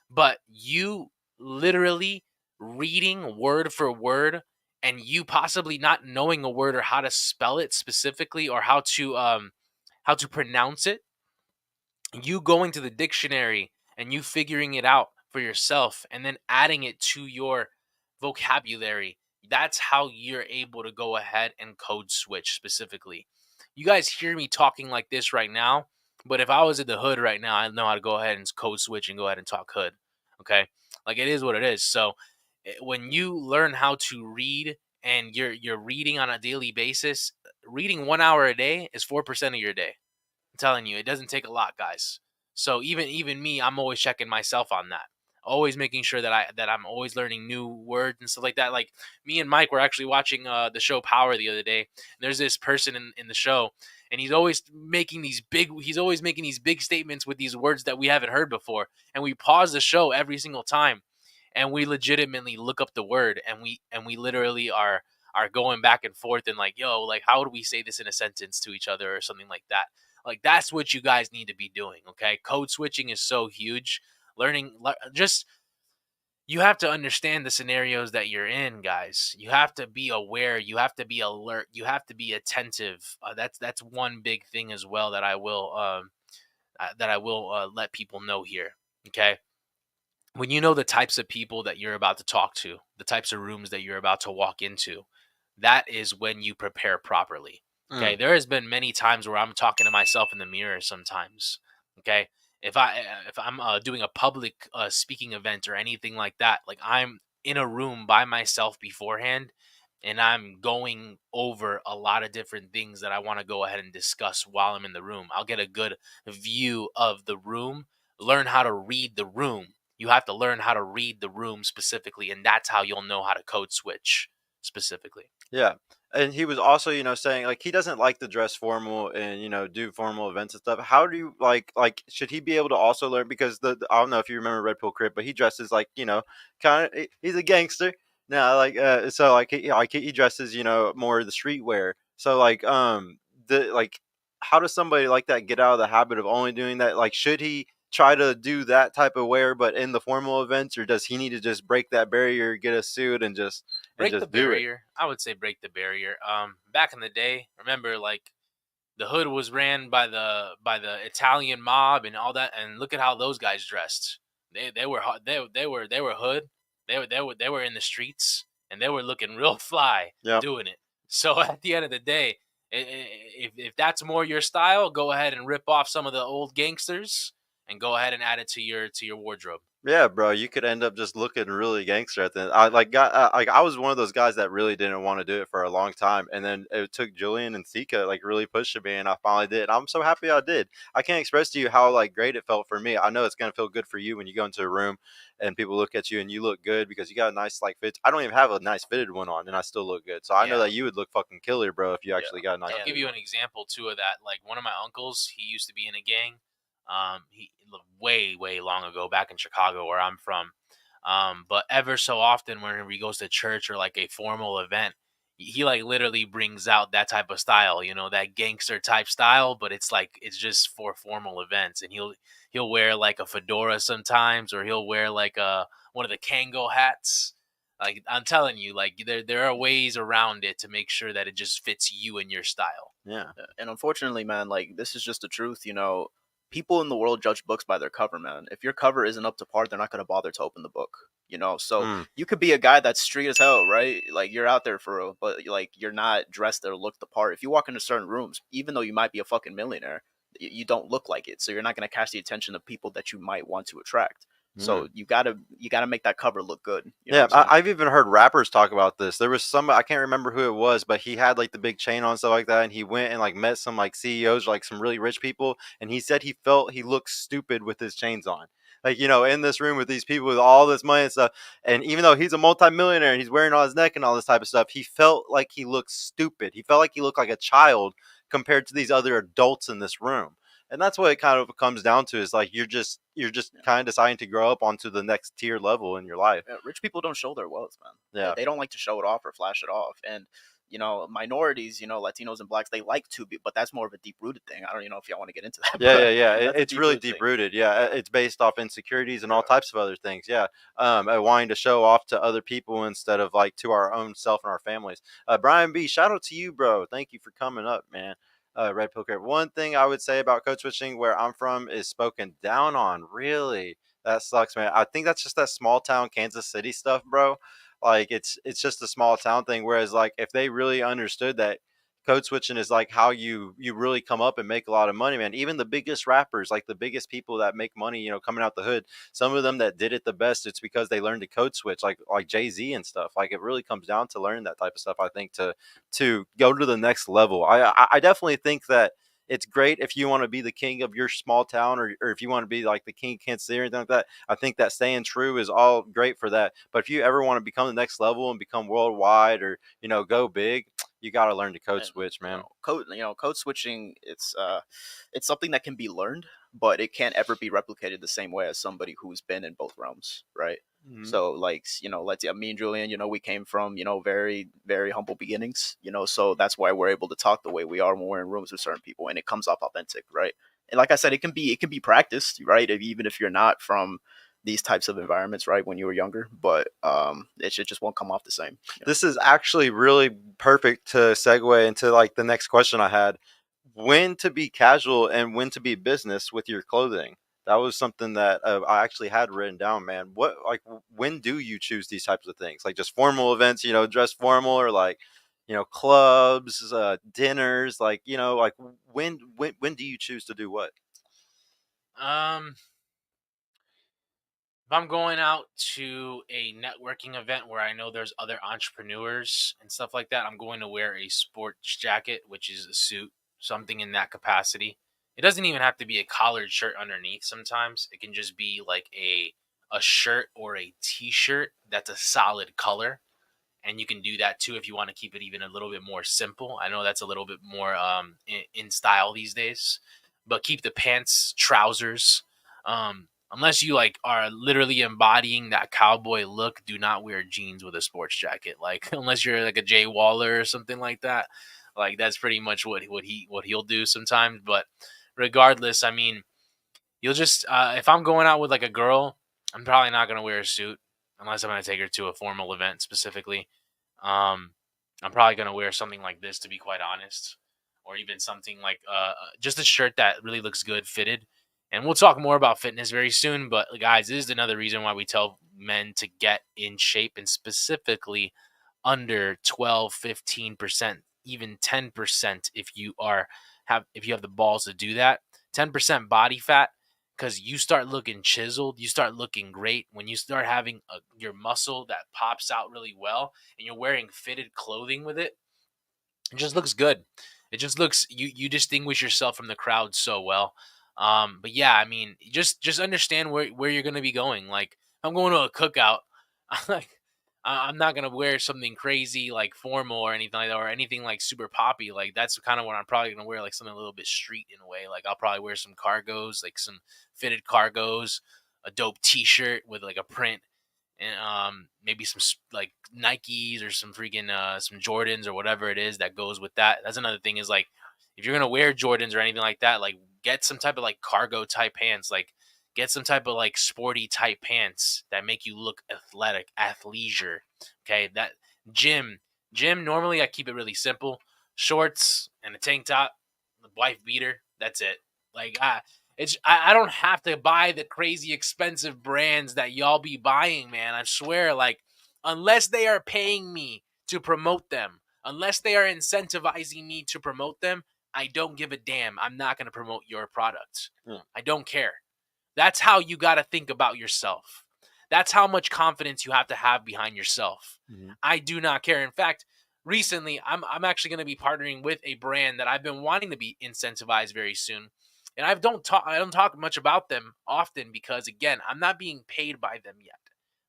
But you literally reading word for word, and you possibly not knowing a word or how to spell it specifically, or how to pronounce it, you going to the dictionary and you figuring it out for yourself and then adding it to your vocabulary, that's how you're able to go ahead and code switch specifically. You guys hear me talking like this right now, but if I was in the hood right now, I know how to go ahead and code switch and go ahead and talk hood. Okay, like it is what it is. So when you learn how to read, and you're reading on a daily basis, reading 1 hour a day is 4% of your day. I'm telling you, it doesn't take a lot, guys. So even me, I'm always checking myself on that. Always making sure that I'm always learning new words and stuff like that. Like me and Mike were actually watching the show Power the other day. And there's this person in the show, and he's always making these big statements with these words that we haven't heard before. And we pause the show every single time, and we legitimately look up the word, and we literally are going back and forth and like, yo, like how would we say this in a sentence to each other or something like that. Like that's what you guys need to be doing, okay? Code switching is so huge. Just you have to understand the scenarios that you're in, guys. You have to be aware. You have to be alert. You have to be attentive. That's one big thing as well that I will let people know here. Okay, when you know the types of people that you're about to talk to, the types of rooms that you're about to walk into, that is when you prepare properly. Okay, Mm. there has been many times where I'm talking to myself in the mirror sometimes. Okay, if I'm doing a public speaking event or anything like that, like I'm in a room by myself beforehand, and I'm going over a lot of different things that I want to go ahead and discuss while I'm in the room. I'll get a good view of the room, learn how to read the room. You have to learn how to read the room specifically, and that's how you'll know how to code switch specifically. Yeah. And he was also, saying like he doesn't like to dress formal and do formal events and stuff. How do you like should he be able to also learn because I don't know if you remember Red Pill Crip, but he dresses like kind of he's a gangster now so he dresses more of the streetwear. So the like how does somebody like that get out of the habit of only doing that? Like should he try to do that type of wear but in the formal events, or does he need to just break that barrier, get a suit, and Break the just do it? barrier. I would say break the barrier. Back in the day, remember, like the hood was ran by the Italian mob and all that, and look at how those guys dressed. They were hood. They were in the streets, and they were looking real fly Yeah. doing it. So at the end of the day, if that's more your style, go ahead and rip off some of the old gangsters and go ahead and add it to your wardrobe. Yeah, bro, you could end up just looking really gangster at the end. I was one of those guys that really didn't want to do it for a long time, and then it took Julian and Sika like really pushing me, and I finally did. I'm so happy I did. I can't express to you how like great it felt for me. I know it's gonna feel good for you when you go into a room and people look at you and you look good because you got a nice like fit. I don't even have a nice fitted one on, and I still look good. So I know Yeah. that you would look fucking killer, bro, if you actually got a nice. I'll give And you an example too of that. Like one of my uncles, he used to be in a gang. He way long ago back in Chicago where I'm from. But ever so often whenever he goes to church or like a formal event, he like literally brings out that type of style, that gangster type style. But it's like it's just for formal events, and he'll wear like a fedora sometimes, or he'll wear like one of the Kango hats. Like I'm telling you, like there are ways around it to make sure that it just fits you and your style. Yeah. and unfortunately, man, like this is just the truth. People in the world judge books by their cover, man. If your cover isn't up to par, they're not gonna bother to open the book. So Mm. you could be a guy that's street as hell, right? Like you're out there for real, but like you're not dressed or look the part. If you walk into certain rooms, even though you might be a fucking millionaire, you don't look like it. So you're not gonna catch the attention of people that you might want to attract. Mm. So you gotta make that cover look good. You know Yeah, what I'm saying? I've even heard rappers talk about this. There was some I can't remember who it was, but he had like the big chain on stuff like that, and he went and like met some like CEOs, like some really rich people, and he said he felt he looked stupid with his chains on. Like in this room with these people with all this money and stuff, and even though he's a multimillionaire and he's wearing on his neck and all this type of stuff, he felt like he looked stupid. He felt like he looked like a child compared to these other adults in this room. And that's what it kind of comes down to is like you're just Yeah. kind of deciding to grow up onto the next tier level in your life. Yeah, rich people don't show their wealth, man. Yeah. They don't like to show it off or flash it off. And minorities, Latinos and blacks, they like to be, but that's more of a deep rooted thing. I don't know if y'all want to get into that. Yeah, But yeah. that's a It's really deep-rooted deep thing. rooted. Yeah, it's based off insecurities and all Yeah. types of other things. Yeah, wanting to show off to other people instead of like to our own self and our families. Brian B, shout out to you, bro. Thank you for coming up, man. Red Pill Crab. One thing I would say about code switching where I'm from is spoken down on. Really, that sucks, man. I think that's just that small town Kansas City stuff, bro. Like it's just a small town thing. Whereas like if they really understood that code switching is like how you really come up and make a lot of money, man. Even the biggest rappers, like the biggest people that make money, coming out the hood, some of them that did it the best, it's because they learned to code switch, like Jay-Z and stuff. Like it really comes down to learning that type of stuff, I think, to go to the next level. I definitely think that it's great if you want to be the king of your small town, or if you want to be like the king of Kansas City or anything like that. I think that staying true is all great for that. But if you ever want to become the next level and become worldwide, or go big, you got to learn to code And switch, man. code switching, it's something that can be learned, but it can't ever be replicated the same way as somebody who's been in both realms, right? Mhm. So like, let's me and Julian, we came from, very, very humble beginnings, so that's why we're able to talk the way we are when we're in rooms with certain people, and it comes off authentic, right? And like I said, it can be practiced, right? Even if you're not from these types of environments, right, when you were younger, but it just won't come off the same. This is actually really perfect to segue into like the next question I had. When to be casual and when to be business with your clothing. That was something that I actually had written down, man. When do you choose these types of things? Like just formal events, dress formal, or like, clubs, dinners, like when do you choose to do what? Um, if I'm going out to a networking event where I know there's other entrepreneurs and stuff like that, I'm going to wear a sports jacket, which is a suit, something in that capacity. It doesn't even have to be a collared shirt underneath sometimes. It can just be like a shirt or a t-shirt that's a solid color. And you can do that too if you want to keep it even a little bit more simple. I know that's a little bit more in style these days, but keep the pants, trousers. Unless you like are literally embodying that cowboy look, do not wear jeans with a sports jacket. Like unless you're like a Jay Waller or something like that. Like that's pretty much what he'll do sometimes. But regardless, I mean, you'll just if I'm going out with like a girl, I'm probably not gonna wear a suit unless I'm gonna take her to a formal event specifically. Um, I'm probably gonna wear something like this to be quite honest, or even something like just a shirt that really looks good fitted. And we'll talk more about fitness very soon. But guys, this is another reason why we tell men to get in shape, and specifically under 12, 15%, even 10% if you have the balls to do that. 10% body fat because you start looking chiseled, you start looking great when you start having your muscle that pops out really well, and you're wearing fitted clothing with it. It just looks good. It just looks you distinguish yourself from the crowd so well. But yeah, I mean, just understand where you're gonna be going. Like, I'm going to a cookout. I'm not gonna wear something crazy like formal or anything like that, or anything like super poppy. Like, that's kind of what I'm probably gonna wear, like something a little bit street in a way. Like, I'll probably wear some cargos, like some fitted cargos, a dope T-shirt with like a print, and maybe some like Nikes or some freaking some Jordans or whatever it is that goes with that. That's another thing, is like, if you're gonna wear Jordans or anything like that, like, get some type of like cargo type pants, like get some type of like sporty type pants that make you look athletic, athleisure. Okay, that gym normally I keep it really simple: shorts and a tank top, the wife beater. That's it. Like, I don't have to buy the crazy expensive brands that y'all be buying, man. I swear, like, unless they are paying me to promote them, unless they are incentivizing me to promote them, I don't give a damn. I'm not going to promote your product. I don't care. That's how you got to think about yourself. That's how much confidence you have to have behind yourself. Mhm. I do not care. In fact, recently I'm actually going to be partnering with a brand that I've been wanting to be incentivized very soon. And I don't talk much about them often because, again, I'm not being paid by them yet.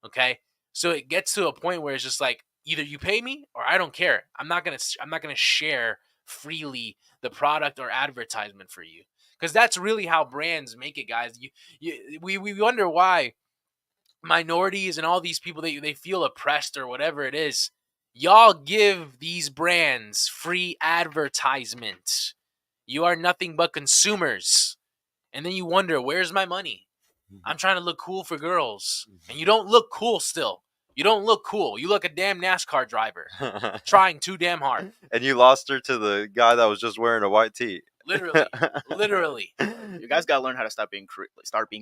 Okay? So it gets to a point where it's just like, either you pay me or I don't care. I'm not going to share freely the product or advertisement for you, because that's really how brands make it, guys. We wonder why minorities and all these people, they feel oppressed or whatever it is. Y'all give these brands free advertisement. You are nothing but consumers. And then you wonder, where's my money? I'm trying to look cool for girls. And you don't look cool still. You don't look cool. You look a damn NASCAR driver trying too damn hard. And you lost her to the guy that was just wearing a white tee. Literally. Literally. You guys gotta learn how to start being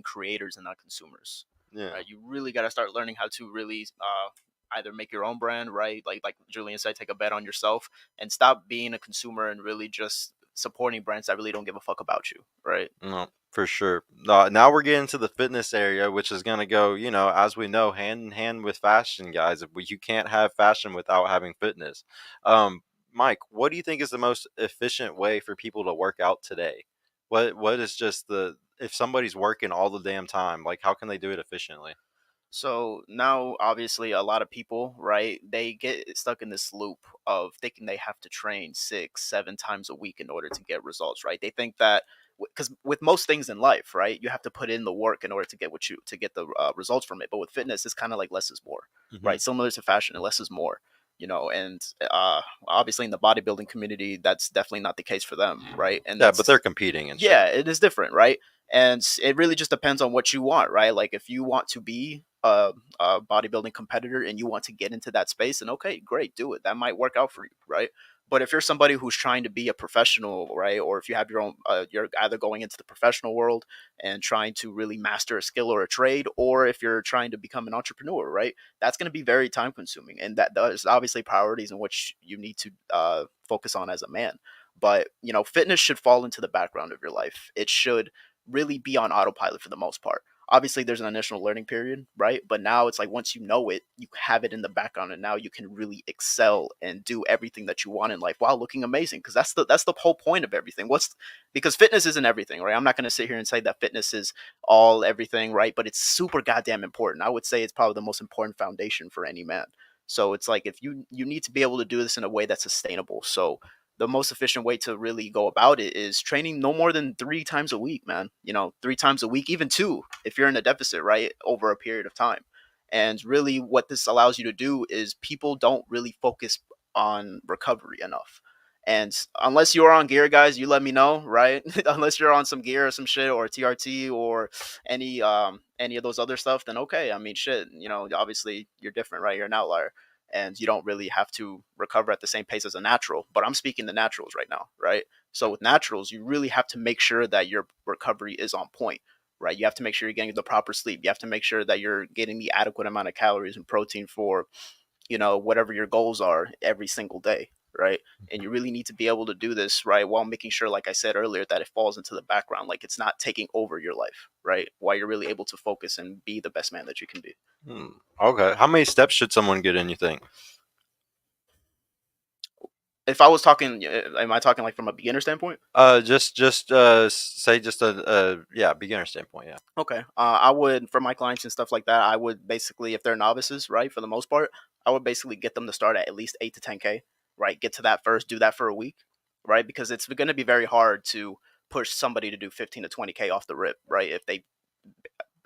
creators and not consumers. Yeah. You really gotta start learning how to really either make your own brand, right? Like Julian said, take a bet on yourself and stop being a consumer and really just supporting brands that really don't give a fuck about you, right? No, for sure. Now we're getting to the fitness area, which is going to go, as we know, hand in hand with fashion, guys. You can't have fashion without having fitness. Mike, what do you think is the most efficient way for people to work out today? What is just if somebody's working all the damn time, like, how can they do it efficiently? So now, obviously, a lot of people, right, they get stuck in this loop of thinking they have to train 6, 7 times a week in order to get results, right? They think that because with most things in life, right, you have to put in the work in order to get the results from it. But with fitness, it's kind of like less is more, right? Similar to fashion, and less is more, and obviously in the bodybuilding community, that's definitely not the case for them, right? And Yeah, but they're competing and yeah, shit. it is different, right? And it really just depends on what you want, right? Like, if you want to be a bodybuilding competitor and you want to get into that space, then okay, great, do it. That might work out for you, right? But if you're somebody who's trying to be a professional, right, or if you have your own, you're either going into the professional world and trying to really master a skill or a trade, or if you're trying to become an entrepreneur, right, that's going to be very time consuming, and that there's obviously priorities in which you need to focus on as a man. But fitness should fall into the background of your life. It should really be on autopilot for the most part. Obviously, there's an initial learning period, right? But now it's like, once you know it, you have it in the background, and now you can really excel and do everything that you want in life while looking amazing. Because that's the whole point of everything. Because fitness isn't everything, right? I'm not going to sit here and say that fitness is all everything, right? But it's super goddamn important. I would say it's probably the most important foundation for any man. So it's like, if you need to be able to do this in a way that's sustainable. So the most efficient way to really go about it is training no more than 3 times a week, man. 3 times a week, even two, if you're in a deficit, right, over a period of time. And really, what this allows you to do is, people don't really focus on recovery enough. And unless you're on gear, guys, you let me know, right? Unless you're on some gear or some shit, or TRT, or any of those other stuff, then okay. I mean, shit, obviously you're different, right? You're an outlier, and you don't really have to recover at the same pace as a natural. But I'm speaking the naturals right now, right? So with naturals, you really have to make sure that your recovery is on point, right? You have to make sure you're getting the proper sleep. You have to make sure that you're getting the adequate amount of calories and protein for, whatever your goals are every single day, right? and you really need to be able to do this, right, while making sure, like I said earlier, that it falls into the background, like it's not taking over your life, right, while you're really able to focus and be the best man that you can be. Okay. How many steps should someone get in, you think? If I was talking, am I talking like from a beginner standpoint? Say just a beginner standpoint. Yeah. Okay. I would, for my clients and stuff like that, I would basically, if they're novices, right, for the most part, I would basically get them to start at least 8 to 10K, right? Get to that first, do that for a week, right? Because it's going to be very hard to push somebody to do 15 to 20K off the rip, right? If they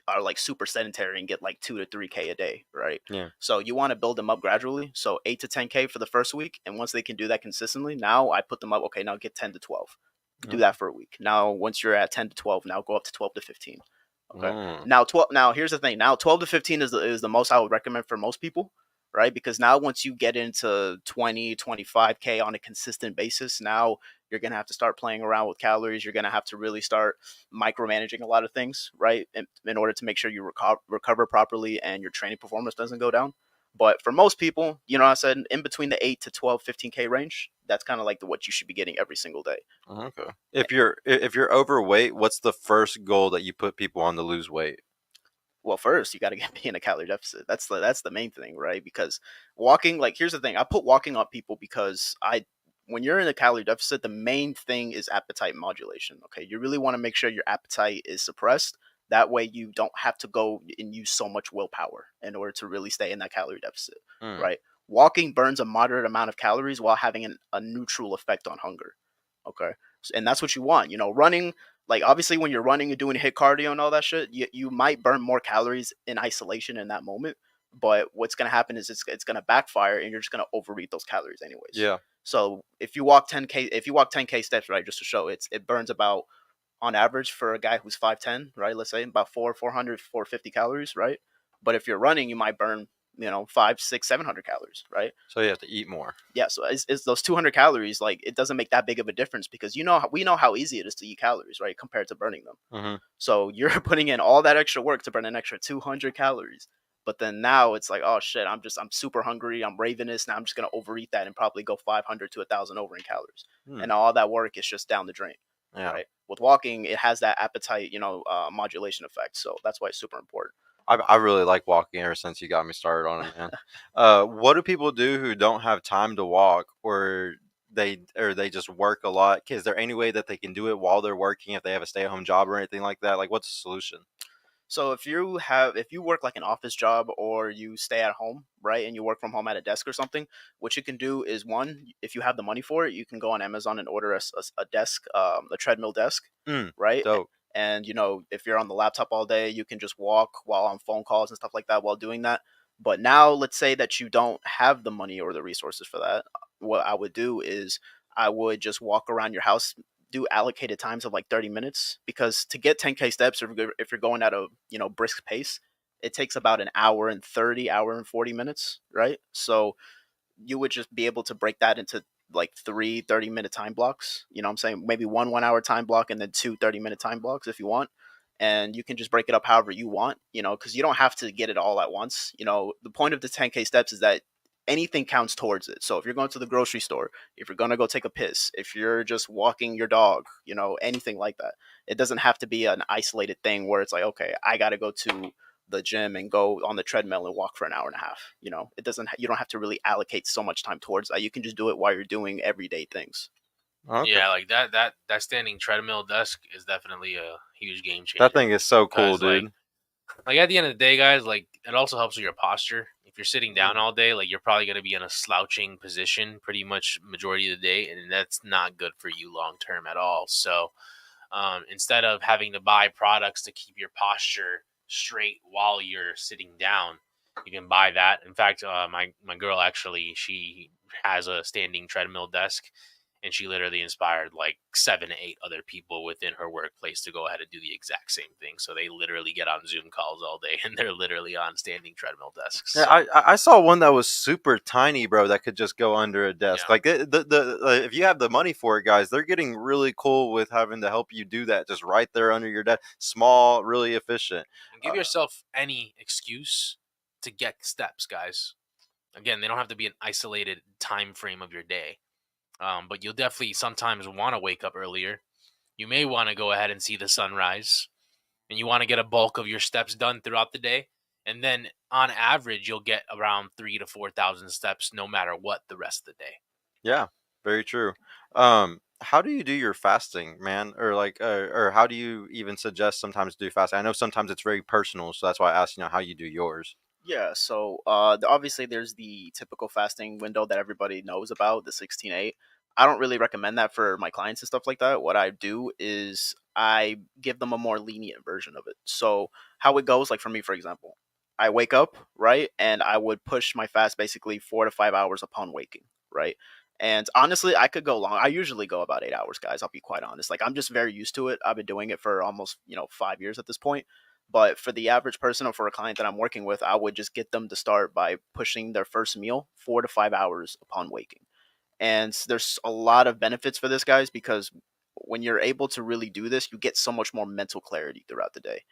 are like super sedentary and get like 2 to 3K a day, right? Yeah. So you want to build them up gradually. So 8 to 10K for the first week. And once they can do that consistently, now I put them up, okay, now get 10 to 12. Do that for a week. Now, once you're at 10 to 12, now go up to 12 to 15. Okay. Now 12. Now here's the thing. Now 12 to 15 is the most I would recommend for most people, right? Because now once you get into 20, 25K on a consistent basis, now you're gonna have to start playing around with calories. You're gonna have to really start micromanaging a lot of things, right? In order to make sure you recover properly and your training performance doesn't go down. But for most people, you know, I said in between the 8 to 12, 15K range, that's kind of like what you should be getting every single day. Okay. If you're overweight, what's the first goal that you put people on to lose weight? Well, first you got to be in a calorie deficit. That's the main thing, right? Because walking, like, here's the thing: I put walking on people because when you're in a calorie deficit, the main thing is appetite modulation. Okay, you really want to make sure your appetite is suppressed. That way, you don't have to go and use so much willpower in order to really stay in that calorie deficit, right? Walking burns a moderate amount of calories while having a neutral effect on hunger. Okay, and that's what you want. You know, running, like, obviously when you're running and doing hit cardio and all that shit, you might burn more calories in isolation in that moment. But what's gonna happen is it's gonna backfire and you're just gonna overeat those calories anyways. Yeah. So if you walk 10K steps, right, just to show it burns about, on average for a guy who's 5'10", right, let's say about 400, 450 calories, right? But if you're running, you might burn, 5, 6, 700 calories, right? So you have to eat more. Yeah, so is those 200 calories, like, it doesn't make that big of a difference because we know how easy it is to eat calories, right, compared to burning them. So you're putting in all that extra work to burn an extra 200 calories, but then now it's like, oh shit, I'm super hungry, I'm ravenous, now I'm just gonna overeat that and probably go 500 to 1,000 over in calories, and all that work is just down the drain. Yeah. Right. With walking, it has that appetite, modulation effect, so that's why it's super important. I really like walking ever since you got me started on it, man. What do people do who don't have time to walk, or they just work a lot? Is there any way that they can do it while they're working if they have a stay-at-home job or anything like that? Like, what's the solution? So if you work like an office job or you stay at home, right, and you work from home at a desk or something, what you can do is, one, if you have the money for it, you can go on Amazon and order a desk, a treadmill desk, right? Dope. And if you're on the laptop all day, you can just walk while on phone calls and stuff like that while doing that. But now, let's say that you don't have the money or the resources for that. What I would do is I would just walk around your house, do allocated times of like 30 minutes, because to get 10K steps, if you're going at a brisk pace, it takes about an hour and 40 minutes, right? So you would just be able to break that into like 3 30-minute time blocks. You know what I'm saying? Maybe one 1 hour time block and then two 30-minute time blocks if you want. And you can just break it up however you want, because you don't have to get it all at once. The point of the 10K steps is that anything counts towards it. So if you're going to the grocery store, if you're going to go take a piss, if you're just walking your dog, anything like that, it doesn't have to be an isolated thing where it's like, okay, I got to go to the gym and go on the treadmill and walk for an hour and a half. You don't have to really allocate so much time towards that. You can just do it while you're doing everyday things. Okay. Yeah, like that standing treadmill desk is definitely a huge game changer. That thing is so cool, 'Cause, dude. like at the end of the day, guys, like, it also helps with your posture. If you're sitting down all day, like, you're probably going to be in a slouching position pretty much majority of the day, and that's not good for you long term at all. So instead of having to buy products to keep your posture straight while you're sitting down, you can buy that. In fact, my girl, actually, she has a standing treadmill desk, and she literally inspired like 7 to 8 other people within her workplace to go ahead and do the exact same thing. So they literally get on Zoom calls all day, and they're literally on standing treadmill desks. Yeah, So, I saw one that was super tiny, bro, that could just go under a desk. Yeah. Like, if you have the money for it, guys, they're getting really cool with having to help you do that just right there under your desk. Small, really efficient. and give yourself any excuse to get steps, guys. Again, they don't have to be an isolated time frame of your day. But you'll definitely sometimes want to wake up earlier. You may want to go ahead and see the sunrise, and you want to get a bulk of your steps done throughout the day. And then on average, you'll get around 3 to 4 thousand steps no matter what the rest of the day. Yeah, very true. How do you do your fasting, man? Or like, or how do you even suggest sometimes to do fasting? I know sometimes it's very personal, so that's why I asked, how you do yours. Yeah, so obviously there's the typical fasting window that everybody knows about, the 16-8. I don't really recommend that for my clients and stuff like that. What I do is I give them a more lenient version of it. So how it goes, like for me, for example, I wake up, right? And I would push my fast basically 4 to 5 hours upon waking, right? And honestly, I could go long. I usually go about 8 hours, guys. I'll be quite honest. Like I'm just very used to it. I've been doing it for almost, 5 years at this point. But for the average person or for a client that I'm working with, I would just get them to start by pushing their first meal 4 to 5 hours upon waking. And there's a lot of benefits for this, guys, because when you're able to really do this, you get so much more mental clarity throughout the day.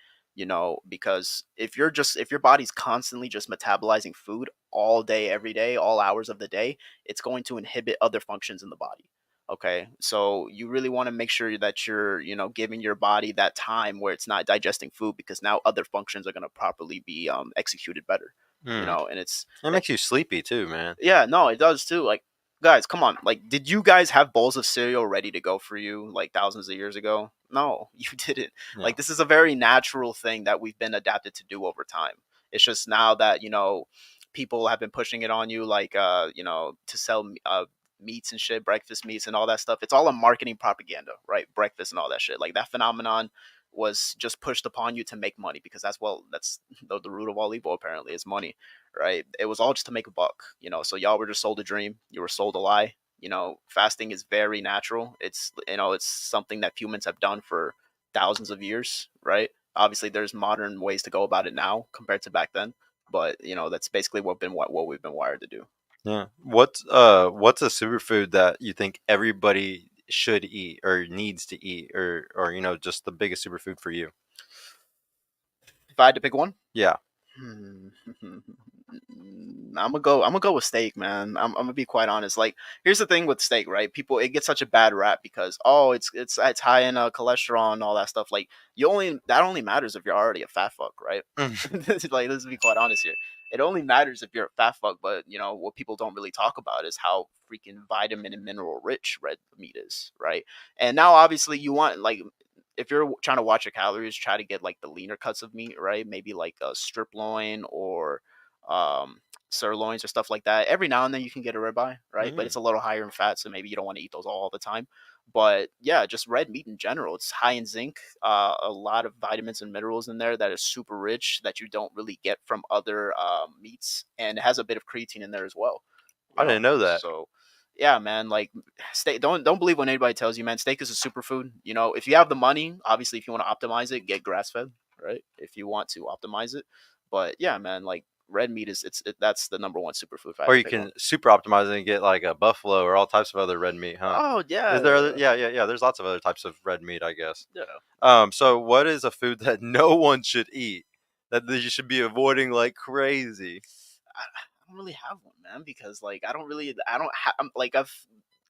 Because if your body's constantly just metabolizing food all day, every day, all hours of the day, it's going to inhibit other functions in the body. Okay. So you really want to make sure that you're, giving your body that time where it's not digesting food because now other functions are going to properly be executed better. Hmm. And it's It makes you sleepy too, man. yeah, no, it does too. Like, guys, come on. Like, did you guys have bowls of cereal ready to go for you like thousands of years ago? No, you didn't. Yeah. Like, this is a very natural thing that we've been adapted to do over time. It's just now that, people have been pushing it on you, like, to sell meats and shit, breakfast meats and all that stuff. It's all a marketing propaganda, right? Breakfast and all that shit. Like, that phenomenon was just pushed upon you to make money because that's the root of all evil apparently is money, right? It was all just to make a buck, So y'all were just sold a dream. You were sold a lie. Fasting is very natural. It's something that humans have done for thousands of years, right? Obviously, there's modern ways to go about it now compared to back then, but that's basically what we've been wired to do. Yeah. What's a superfood that you think everybody should eat or needs to eat, or just the biggest superfood for you? If I had to pick one, Yeah. I'm gonna go with steak, man. I'm gonna be quite honest. Like, here's the thing with steak, right? People, it gets such a bad rap because it's high in cholesterol and all that stuff. Like, that only matters if you're already a fat fuck, right? Like, let's be quite honest here. It only matters if you're a fat fuck, but what people don't really talk about is how freaking vitamin and mineral rich red meat is, right? And now, obviously, you want like if you're trying to watch your calories, try to get like the leaner cuts of meat, right? Maybe like a strip loin or um, sirloins or stuff like that. Every now and then you can get a ribeye, right? But Mm. it's a little higher in fat, so maybe you don't want to eat those all the time. But yeah, just red meat in general. It's high in zinc, a lot of vitamins and minerals in there that is super rich that you don't really get from other meats, and it has a bit of creatine in there as well. I didn't know that. So yeah, man, like steak. Don't believe when anybody tells you, man. Steak is a superfood. If you have the money, obviously, if you want to optimize it, get grass fed, right? If you want to optimize it, but yeah, man, like red meat that's the number one superfood if I Or had to you pick one. can super optimize it and get like a buffalo or all types of other red meat, huh? Oh Is there other? yeah, Yeah, yeah, yeah. There's lots of other types of red meat, I guess. yeah. So what is a food that no one should eat that you should be avoiding like crazy? I don't really have one, man, because like I don't have like I've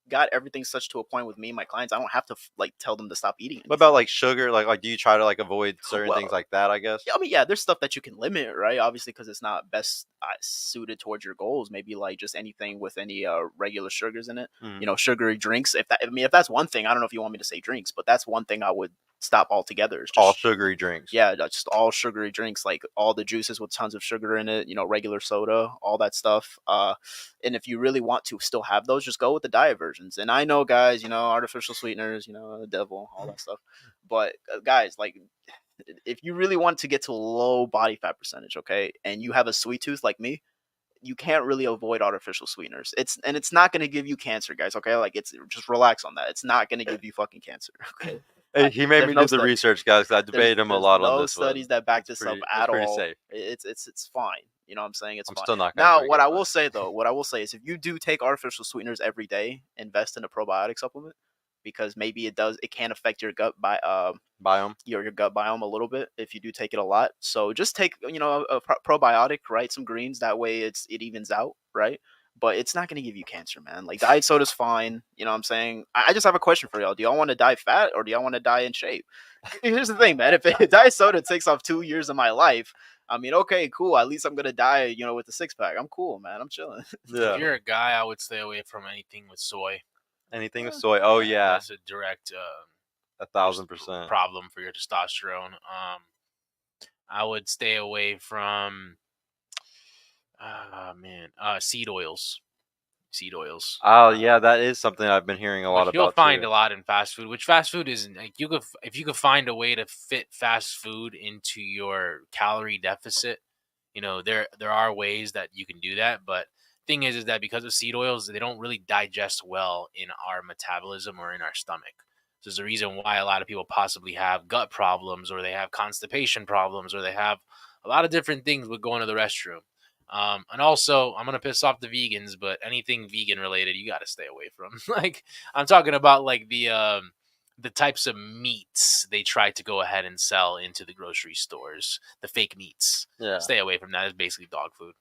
got everything such to a point with me and my clients. I don't have to like tell them to stop eating What about anything. like sugar? Like do you try to like avoid certain things Well, like that? I guess. yeah, I mean, yeah, there's stuff that you can limit, right? Obviously, because it's not best suited towards your goals. Maybe like just anything with any regular sugars in it. Mm. Sugary drinks. If that's one thing, I don't know if you want me to say drinks, but that's one thing I would stop altogether. Is All just sugary drinks. yeah, that's just all sugary drinks, like all the juices with tons of sugar in it. Regular soda, all that stuff. And if you really want to still have those, just go with the diet versions. And I know, guys, artificial sweeteners, the devil, all that stuff. But guys, like if you really want to get to a low body fat percentage, okay, and you have a sweet tooth like me, you can't really avoid artificial sweeteners. It's not going to give you cancer, guys, okay? Like it's just relax on that. It's not going to give you fucking cancer, okay? Hey, he made There's me no do the studies. research, guys. 'Cause I There's debated him a there's lot on no this one. studies that back It's this up it's at pretty all. safe. It's fine. You know what I'm saying? It's I'm fine. still not gonna Now, drink what it, I but will say though, what I will say is if you do take artificial sweeteners every day, invest in a probiotic supplement because maybe it can affect your gut by biome. your gut biome a little bit if you do take it a lot. So just take a probiotic, right? Some greens that way it evens out, right? but it's not gonna give you cancer, man. Like diet soda's fine. You know what I'm saying? I just have a question for y'all. Do y'all want to die fat or do y'all want to die in shape? Here's the thing, man. If diet soda takes off 2 years of my life, I mean, okay, cool. At least I'm gonna die, with a six pack. I'm cool, man. I'm chilling. Yeah. If you're a guy, I would stay away from anything with soy. Anything with soy. Oh yeah, That's a direct 1,000%. problem for your testosterone. I would stay away from seed oils. Seed oils. Oh yeah, that is something I've been hearing a lot Which you'll about find too. a lot in fast food. Which fast food isn't like if you could find a way to fit fast food into your calorie deficit, there are ways that you can do that. But thing is that because of seed oils, they don't really digest well in our metabolism or in our stomach. So there's a reason why a lot of people possibly have gut problems, or they have constipation problems, or they have a lot of different things with going to the restroom. And also, I'm gonna piss off the vegans, but anything vegan related, you got to stay away from. Like, I'm talking about like the types of meats they try to go ahead and sell into the grocery stores, the fake meats. Yeah. Stay away from that. It's basically dog food.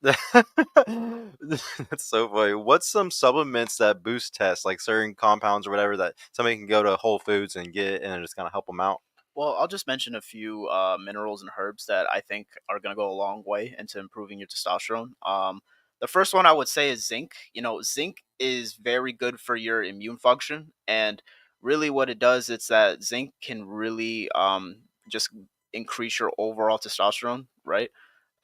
That's so funny. What's some supplements that boost tests, like certain compounds or whatever, that somebody can go to Whole Foods and get and just kind of help them out? Well, I'll just mention a few minerals and herbs that I think are going to go a long way into improving your testosterone. The first one I would say is zinc. Zinc is very good for your immune function, and really what it does is that zinc can really just increase your overall testosterone, right?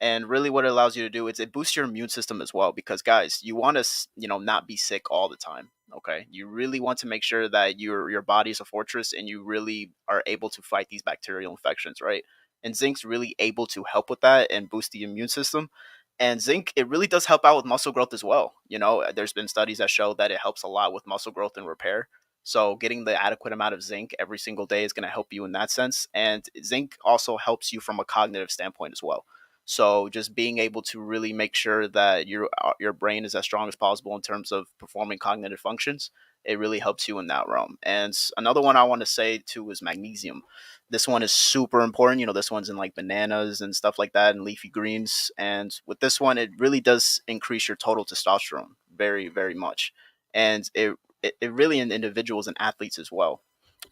And really what it allows you to do is it boosts your immune system as well, because guys, you want to not be sick all the time. Okay, you really want to make sure that your body is a fortress and you really are able to fight these bacterial infections, right? And zinc's really able to help with that and boost the immune system. And zinc, it really does help out with muscle growth as well. There's been studies that show that it helps a lot with muscle growth and repair. So getting the adequate amount of zinc every single day is going to help you in that sense. And zinc also helps you from a cognitive standpoint as well. So just being able to really make sure that your brain is as strong as possible in terms of performing cognitive functions, it really helps you in that realm. And another one I want to say too is magnesium. This one is super important. This one's in like bananas and stuff like that and leafy greens. And with this one, it really does increase your total testosterone very, very much. And it really in individuals and athletes as well,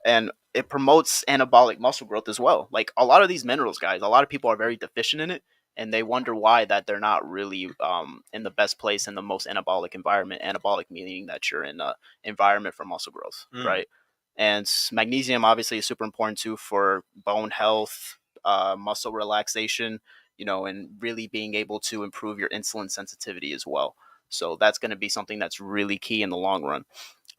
and it promotes anabolic muscle growth as well. Like a lot of these minerals, guys, a lot of people are very deficient in it, and they wonder why that they're not really in the best place in the most anabolic environment. Anabolic meaning that you're in a environment for muscle growth, right? And magnesium obviously is super important too for bone health, muscle relaxation, and really being able to improve your insulin sensitivity as well. So that's going to be something that's really key in the long run.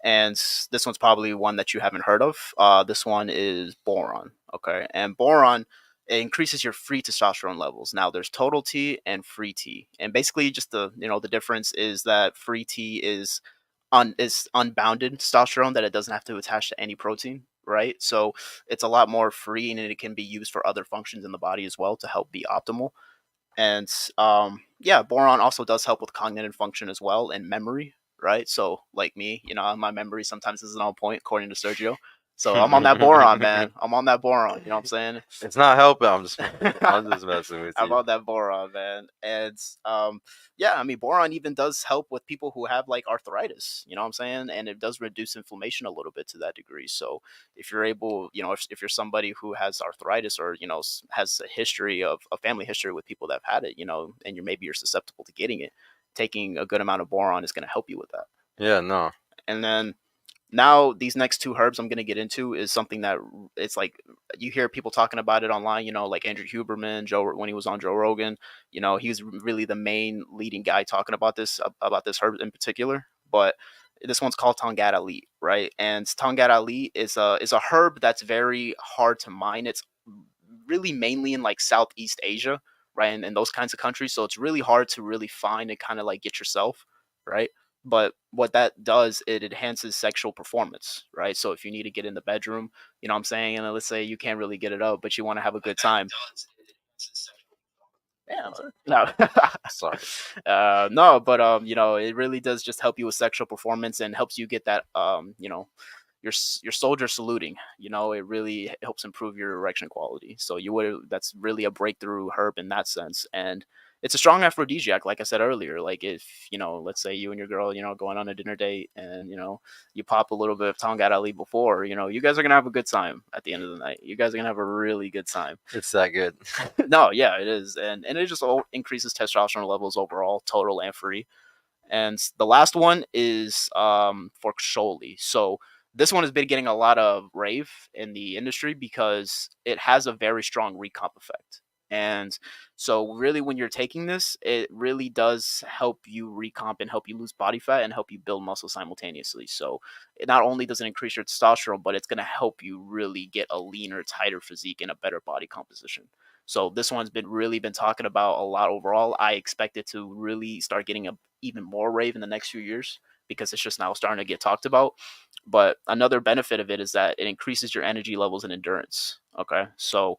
And this one's probably one that you haven't heard of. This one is boron. Okay, and boron, it increases your free testosterone levels. Now there's total T and free T, and basically just the difference is that free T is unbounded testosterone, that it doesn't have to attach to any protein, right? So it's a lot more free, and it can be used for other functions in the body as well to help be optimal. And yeah, boron also does help with cognitive function as well and memory, right? So like me, my memory sometimes isn't on point according to Sergio. So I'm on that boron, man. I'm on that boron. You know what I'm saying? It's not helping. I'm just messing with I'm you. on that boron, man. And yeah, I mean, boron even does help with people who have like arthritis. You know what I'm saying? And it does reduce inflammation a little bit to that degree. So if you're able, if you're somebody who has arthritis or has a family history with people that have had it, and maybe you're susceptible to getting it, taking a good amount of boron is going to help you with that. Yeah, no. And then now these next two herbs I'm going to get into is something that it's like you hear people talking about it online, like Andrew Huberman, Joe, when he was on Joe Rogan, he was really the main leading guy talking about this herb in particular. But this one's called Tongat Elite, right? And Tongat Elite is a herb that's very hard to mine. It's really mainly in like Southeast Asia, right? And those kinds of countries. So it's really hard to really find and kind of like get yourself, right? But what that does, it enhances sexual performance, right? So if you need to get in the bedroom, you know what I'm saying? And let's say you can't really get it up, but you want to have a good time. Yeah, no, Sorry. no, but it really does just help you with sexual performance and helps you get that, your soldier saluting. It really helps improve your erection quality. So that's really a breakthrough herb in that sense, and it's a strong aphrodisiac, like I said earlier. Like if let's say you and your girl, going on a dinner date, and you pop a little bit of tongue at Ali before, you guys are gonna have a good time at the end of the night. You guys are gonna have a really good time. It's that good. No, yeah, it is, and it just increases testosterone levels overall, total and free. And the last one is for Sholi. So this one has been getting a lot of rave in the industry because it has a very strong recomp effect. And so really when you're taking this, it really does help you recomp and help you lose body fat and help you build muscle simultaneously. So it not only does it increase your testosterone, but it's going to help you really get a leaner, tighter physique and a better body composition. So this one's been talking about a lot overall. I expect it to really start getting a even more rave in the next few years because it's just now starting to get talked about. But another benefit of it is that it increases your energy levels and endurance. Okay. So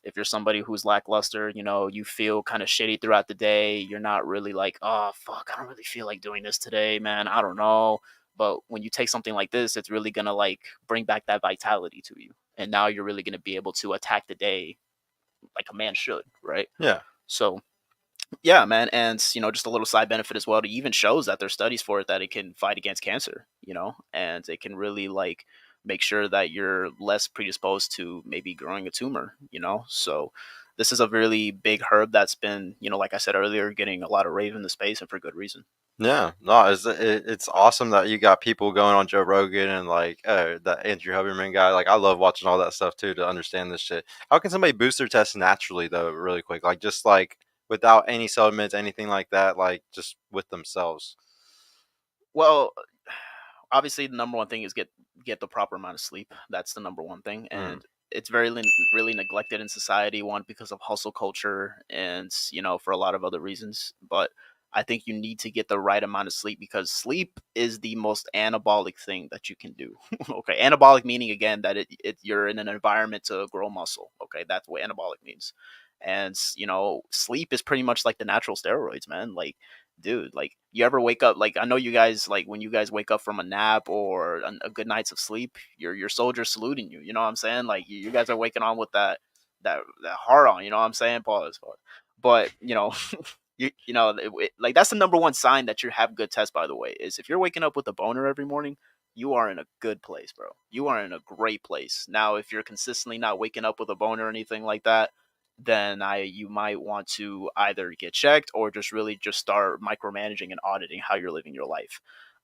if you're somebody who's lackluster, you feel kind of shitty throughout the day, you're not really like, oh, fuck, I don't really feel like doing this today, man. I don't know. But when you take something like this, it's really going to like bring back that vitality to you. And now you're really going to be able to attack the day like a man should, right? Yeah. So yeah, man, and just a little side benefit as well. It even shows that there's studies for it that it can fight against cancer, and it can really like make sure that you're less predisposed to maybe growing a tumor, So this is a really big herb that's been, like I said earlier, getting a lot of rave in the space and for good reason. Yeah, no, it's awesome that you got people going on Joe Rogan and like that Andrew Huberman guy. Like, I love watching all that stuff too to understand this shit. How can somebody boost their test naturally though, really quick, like just like without any supplements, anything like that, like just with themselves? Well, obviously the number one thing is get the proper amount of sleep. That's the number one thing, Mm. and it's very really neglected in society. One, because of hustle culture, and for a lot of other reasons. But I think you need to get the right amount of sleep because sleep is the most anabolic thing that you can do. Okay, anabolic meaning again that you're in an environment to grow muscle. Okay, that's what anabolic means. And sleep is pretty much like the natural steroids, man. Like, dude, like, you ever wake up, like, I know you guys, like, when you guys wake up from a nap or a good night's of sleep, your soldier's saluting you, you know what I'm saying? Like, you guys are waking on with that heart on, you know what I'm saying? Pause. But like, that's the number one sign that you have good tests, by the way, is if you're waking up with a boner every morning, you are in a good place, bro. You are in a great place. Now if you're consistently not waking up with a boner or anything like that, then you might want to either get checked or just really just start micromanaging and auditing how you're living your life.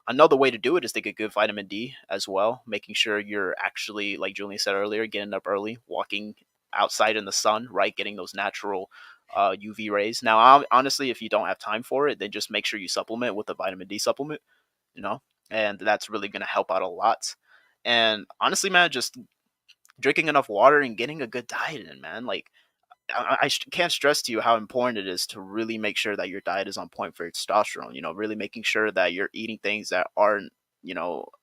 Another way to do it is to get good vitamin D as well, making sure you're actually, like Julian said earlier, getting up early, walking outside in the sun, right? Getting those natural UV rays. Now, honestly, if you don't have time for it, then just make sure you supplement with a vitamin D supplement, and that's really going to help out a lot. And honestly, man, just drinking enough water and getting a good diet in, man. Like, I can't stress to you how important it is to really make sure that your diet is on point for your testosterone. Really making sure that you're eating things that aren't,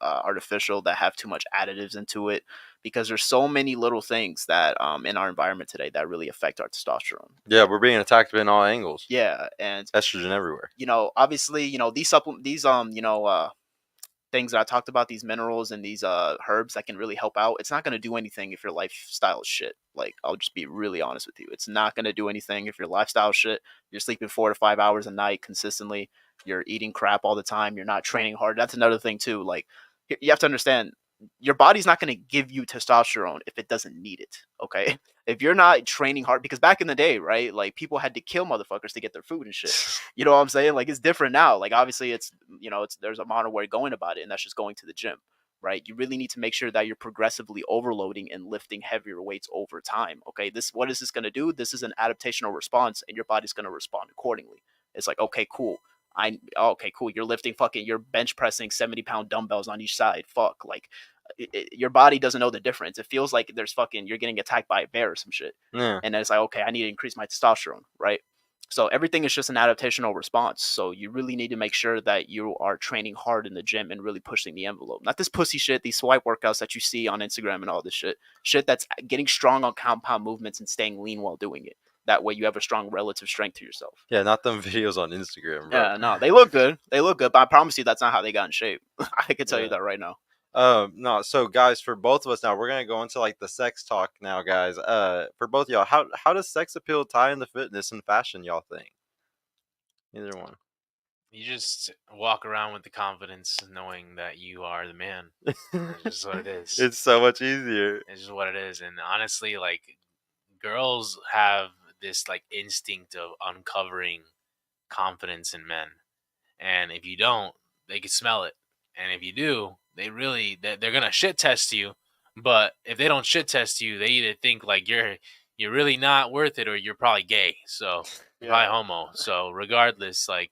artificial, that have too much additives into it, because there's so many little things that in our environment today that really affect our testosterone. Yeah, we're being attacked in all angles. Yeah, and Estrogen everywhere. obviously, these things that I talked about, these minerals and these herbs that can really help out, it's not going to do anything if your lifestyle is shit. Like, I'll just be really honest with you. It's not going to do anything if your lifestyle is shit. You're sleeping 4 to 5 hours a night consistently. You're eating crap all the time. You're not training hard. That's another thing too. Like, you have to understand, your body's not going to give you testosterone if it doesn't need it. Okay. If you're not training hard, because back in the day, right, like, people had to kill motherfuckers to get their food and shit. You know what I'm saying? Like, it's different now. Like, obviously, there's a modern way of going about it, and that's just going to the gym, right? You really need to make sure that you're progressively overloading and lifting heavier weights over time. Okay, what is this going to do? This is an adaptational response, and your body's going to respond accordingly. It's like, okay, cool. Okay, cool. You're bench pressing 70-pound dumbbells on each side. Fuck, like, your body doesn't know the difference. It feels like you're getting attacked by a bear or some shit. Yeah. And then it's like, okay, I need to increase my testosterone, right? So everything is just an adaptational response. So you really need to make sure that you are training hard in the gym and really pushing the envelope. Not this pussy shit, these swipe workouts that you see on Instagram and all this shit. Shit that's getting strong on compound movements and staying lean while doing it. That way you have a strong relative strength to yourself. Yeah, not them videos on Instagram, bro. Yeah, no, they look good. They look good, but I promise you that's not how they got in shape. I can tell you Yeah. that right now. No, so guys, for both of us now, we're gonna go into like the sex talk now, guys. For both of y'all, how does sex appeal tie into fitness and fashion, y'all think? Either one. You just walk around with the confidence knowing that you are the man. That's just what it is. It's so much easier. It's just what it is. And honestly, like, girls have this like instinct of uncovering confidence in men. And if you don't, they can smell it. And if you do, they're gonna shit test you. But if they don't shit test you, they either think like you're really not worth it, or you're probably gay. So you're Yeah. probably homo. So regardless, like,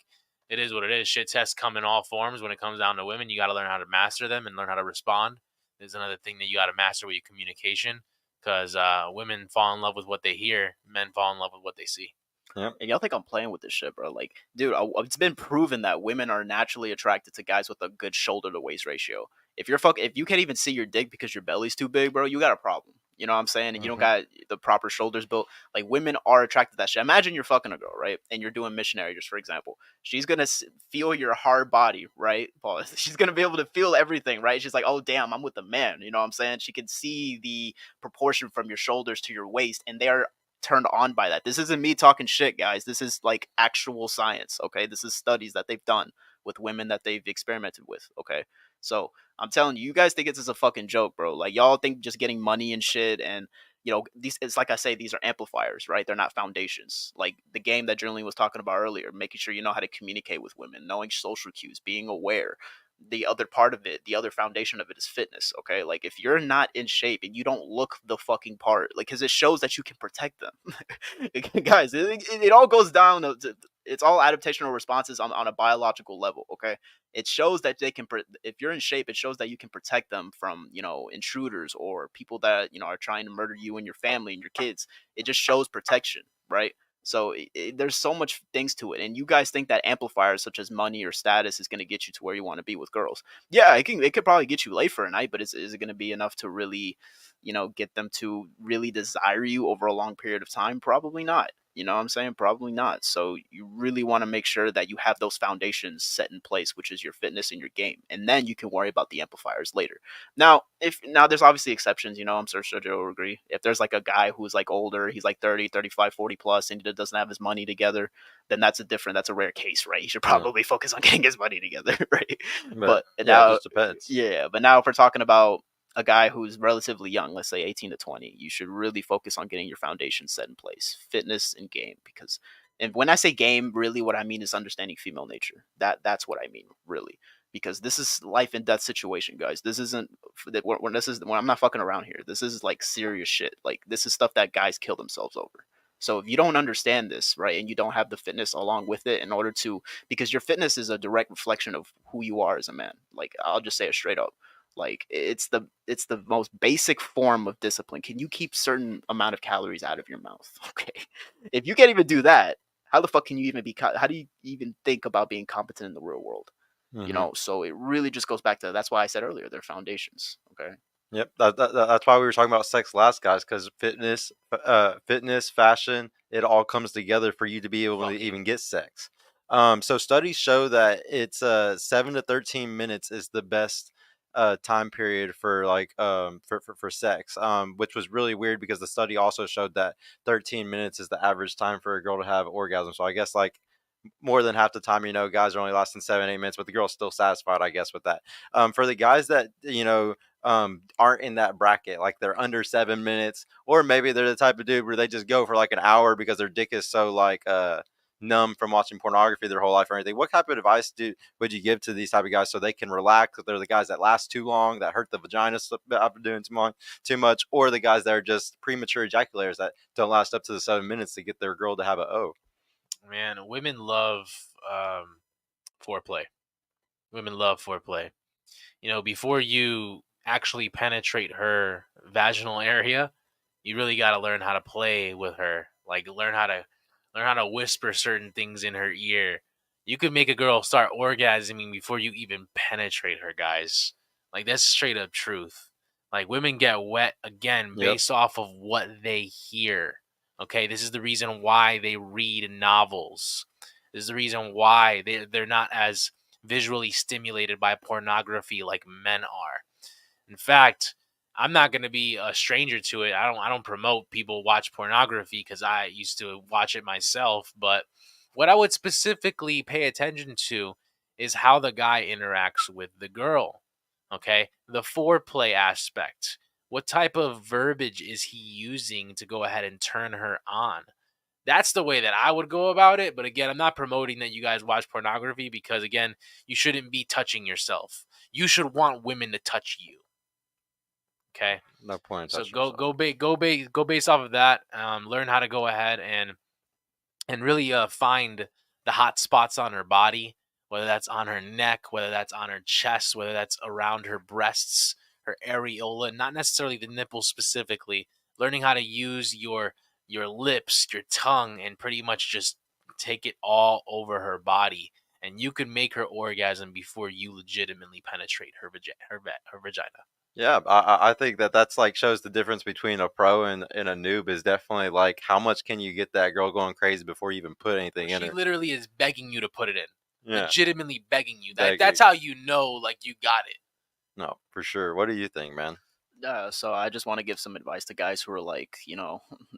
it is what it is. Shit tests come in all forms. When it comes down to women, you got to learn how to master them and learn how to respond. There's another thing that you got to master with your communication, because women fall in love with what they hear, men fall in love with what they see. And y'all think I'm playing with this shit, bro? Like, dude, it's been proven that women are naturally attracted to guys with a good shoulder to waist ratio. If you can't even see your dick because your belly's too big, bro, you got a problem. You know what I'm saying? And you don't got the proper shoulders built. Like, women are attracted to that shit. Imagine you're fucking a girl, right? And you're doing missionary, just for example. She's gonna feel your hard body, right? Pause. She's gonna be able to feel everything, right? She's like, oh damn, I'm with a man. You know what I'm saying? She can see the proportion from your shoulders to your waist, and they are turned on by that. This isn't me talking shit, guys. This is like actual science, okay? This is studies that they've done with women that they've experimented with, okay? So I'm telling you, you guys think it's a fucking joke, bro. Like, y'all think just getting money and shit and these, it's like I say, these are amplifiers, right? They're not foundations. Like the game that Jerlene was talking about earlier, making sure you know how to communicate with women, knowing social cues, being aware. The other part of it, the other foundation of it is fitness, okay? Like if you're not in shape and you don't look the fucking part, like, because it shows that you can protect them. Guys, it all goes down to, it's all adaptational responses on a biological level, okay? It shows that they can, if you're in shape, it shows that you can protect them from, intruders or people that, are trying to murder you and your family and your kids. It just shows protection, right? So there's so much things to it, and you guys think that amplifiers such as money or status is going to get you to where you want to be with girls. Yeah, it could probably get you laid for a night, but is it going to be enough to really, get them to really desire you over a long period of time? Probably not. You know what I'm saying? Probably not. So you really want to make sure that you have those foundations set in place, which is your fitness and your game, and then you can worry about the amplifiers later. Now, there's obviously exceptions, I'm sure Sergio will agree. If there's like a guy who's like older, he's like 30, 35, 40 plus, and he doesn't have his money together, then that's a rare case, right? He should probably focus on getting his money together, right? But yeah, now, it just depends. yeah, but now if we're talking about a guy who's relatively young, let's say 18 to 20, you should really focus on getting your foundation set in place, fitness and game. Because, and when I say game, really what I mean is understanding female nature. That's what I mean, really. Because this is life and death situation, guys. This isn't when I'm not fucking around here. This is like serious shit. Like, this is stuff that guys kill themselves over. So if you don't understand this, right, and you don't have the fitness along with it in order to, because your fitness is a direct reflection of who you are as a man. Like, I'll just say it straight up. Like, it's the most basic form of discipline. Can you keep certain amount of calories out of your mouth? Okay. If you can't even do that, how the fuck can you even how do you even think about being competent in the real world? So it really just goes back to, that's why I said earlier, they're foundations. Okay. Yep, that's why we were talking about sex last, guys, because fitness, fashion, it all comes together for you to be able to even get sex. So studies show that it's 7 to 13 minutes is the best time period for like for sex, which was really weird because the study also showed that 13 minutes is the average time for a girl to have orgasm. So I guess like more than half the time, guys are only lasting 7, 8 minutes, but the girl's still satisfied, I guess, with that. For the guys that, aren't in that bracket, like they're under 7 minutes, or maybe they're the type of dude where they just go for like an hour because their dick is so like, numb from watching pornography their whole life or anything. What type of advice would you give to these type of guys so they can relax? If they're the guys that last too long, that hurt the vagina after doing too much, or the guys that are just premature ejaculators that don't last up to the 7 minutes to get their girl to have a O? Man, women love foreplay. Women love foreplay. Before you actually penetrate her vaginal area, you really got to learn how to play with her. Like, learn how to whisper certain things in her ear. You could make a girl start orgasming before you even penetrate her, guys. Like, that's straight up truth. Like, women get wet again based off of what they hear. Okay, this is the reason why they read novels. This is the reason why they're not as visually stimulated by pornography like men are. In fact, I'm not going to be a stranger to it. I don't promote people watch pornography because I used to watch it myself, but What I would specifically pay attention to is how the guy interacts with the girl. Okay, the foreplay aspect. What type of verbiage is he using to go ahead and turn her on? That's the way that I would go about it. But again, I'm not promoting that you guys watch pornography, because again, you shouldn't be touching yourself. You should want women to touch you. Okay, No point in so touching yourself. go based off of that. Learn how to go ahead and really find the hot spots on her body, whether that's on her neck, whether that's on her chest, whether that's around her breasts, her areola, not necessarily the nipples specifically. Learning how to use your lips, your tongue, and pretty much just take it all over her body, and you can make her orgasm before you legitimately penetrate her vagina. Yeah, I think that's like shows the difference between a pro and a noob is definitely like how much can you get that girl going crazy before you even put anything in She her. literally is begging you to put it in. Yeah, Legitimately begging you. begging. That's how you know, like, you got it. No, for sure. What do you think, man? So I just want to give some advice to guys who are like,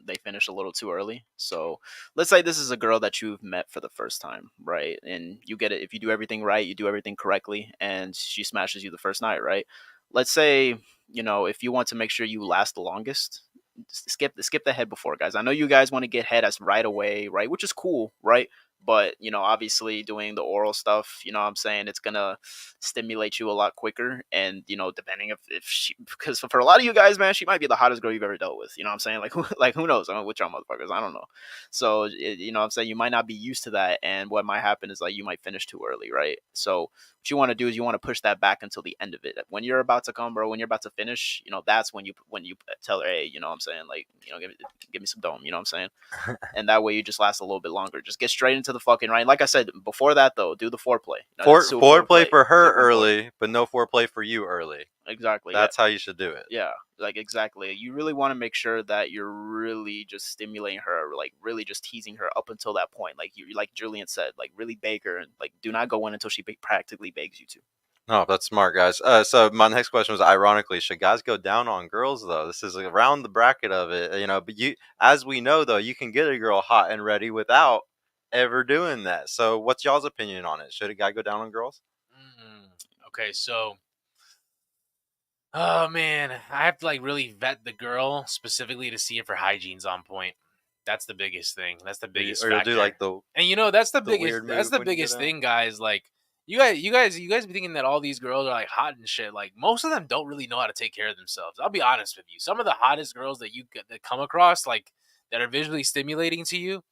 they finish a little too early. So let's say this is a girl that you've met for the first time, right? And you get it if you do everything right, you do everything correctly, and she smashes you the first night, right? Let's say, if you want to make sure you last the longest, skip the head before, guys. I know you guys want to get head as right away, right? Which is cool, right? But obviously doing the oral stuff, what I'm saying, it's gonna stimulate you a lot quicker. And depending if she, because for a lot of you guys, man, she might be the hottest girl you've ever dealt with. You know what I'm saying? Like like who knows? I mean, which y'all motherfuckers, I don't know. So what I'm saying, you might not be used to that, and what might happen is like you might finish too early, right? So what you want to do is you want to push that back until the end of it. When you're about to come, bro, when you're about to finish, that's when you tell her, hey, what I'm saying, like, give me some dome, you know what I'm saying? And that way you just last a little bit longer. Just get straight into the fucking right. Like I said before that, though, do the foreplay. Super Foreplay for her super important. early, but no foreplay for you early. Exactly. That's how you should do it. Yeah. Like exactly. You really want to make sure that you're really just stimulating her, like really just teasing her up until that point. Like like Julian said, like really beg her, and like do not go in until she practically begs you to. No, that's smart, guys. So my next question was, ironically, should guys go down on girls though? This is around the bracket of it, But as we know, though, you can get a girl hot and ready without ever doing that. So, what's y'all's opinion on it? Should a guy go down on girls? Okay, so, oh man, I have to like really vet the girl specifically to see if her hygiene's on point. That's the biggest thing. That's the biggest Or you'll factor. do like And that's the the biggest. weird That's move the when you get biggest out? thing, guys. Like, you guys be thinking that all these girls are like hot and shit. Like, most of them don't really know how to take care of themselves. I'll be honest with you. Some of the hottest girls that come across, like, that are visually stimulating to you,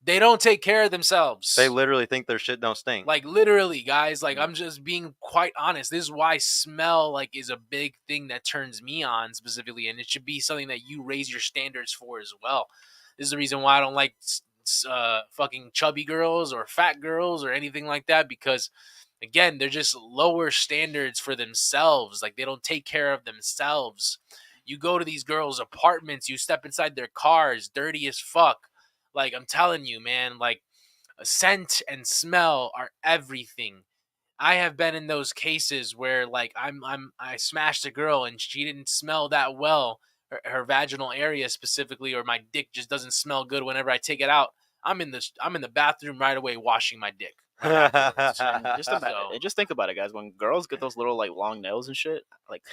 they don't take care of themselves. They literally think their shit don't stink. Like, literally, guys. Like, I'm just being quite honest. This is why smell, like, is a big thing that turns me on specifically, and it should be something that you raise your standards for as well. This is the reason why I don't like fucking chubby girls or fat girls or anything like that, because again, they're just lower standards for themselves. Like, they don't take care of themselves. You go to these girls' apartments, you step inside their cars, dirty as fuck. Like, I'm telling you, man, like, scent and smell are everything. I have been in those cases where, like, I smashed a girl and she didn't smell that well, her vaginal area specifically, or my dick just doesn't smell good whenever I take it out. I'm in the bathroom right away washing my dick. Right afterwards. Just think about it, guys. When girls get those little like long nails and shit, like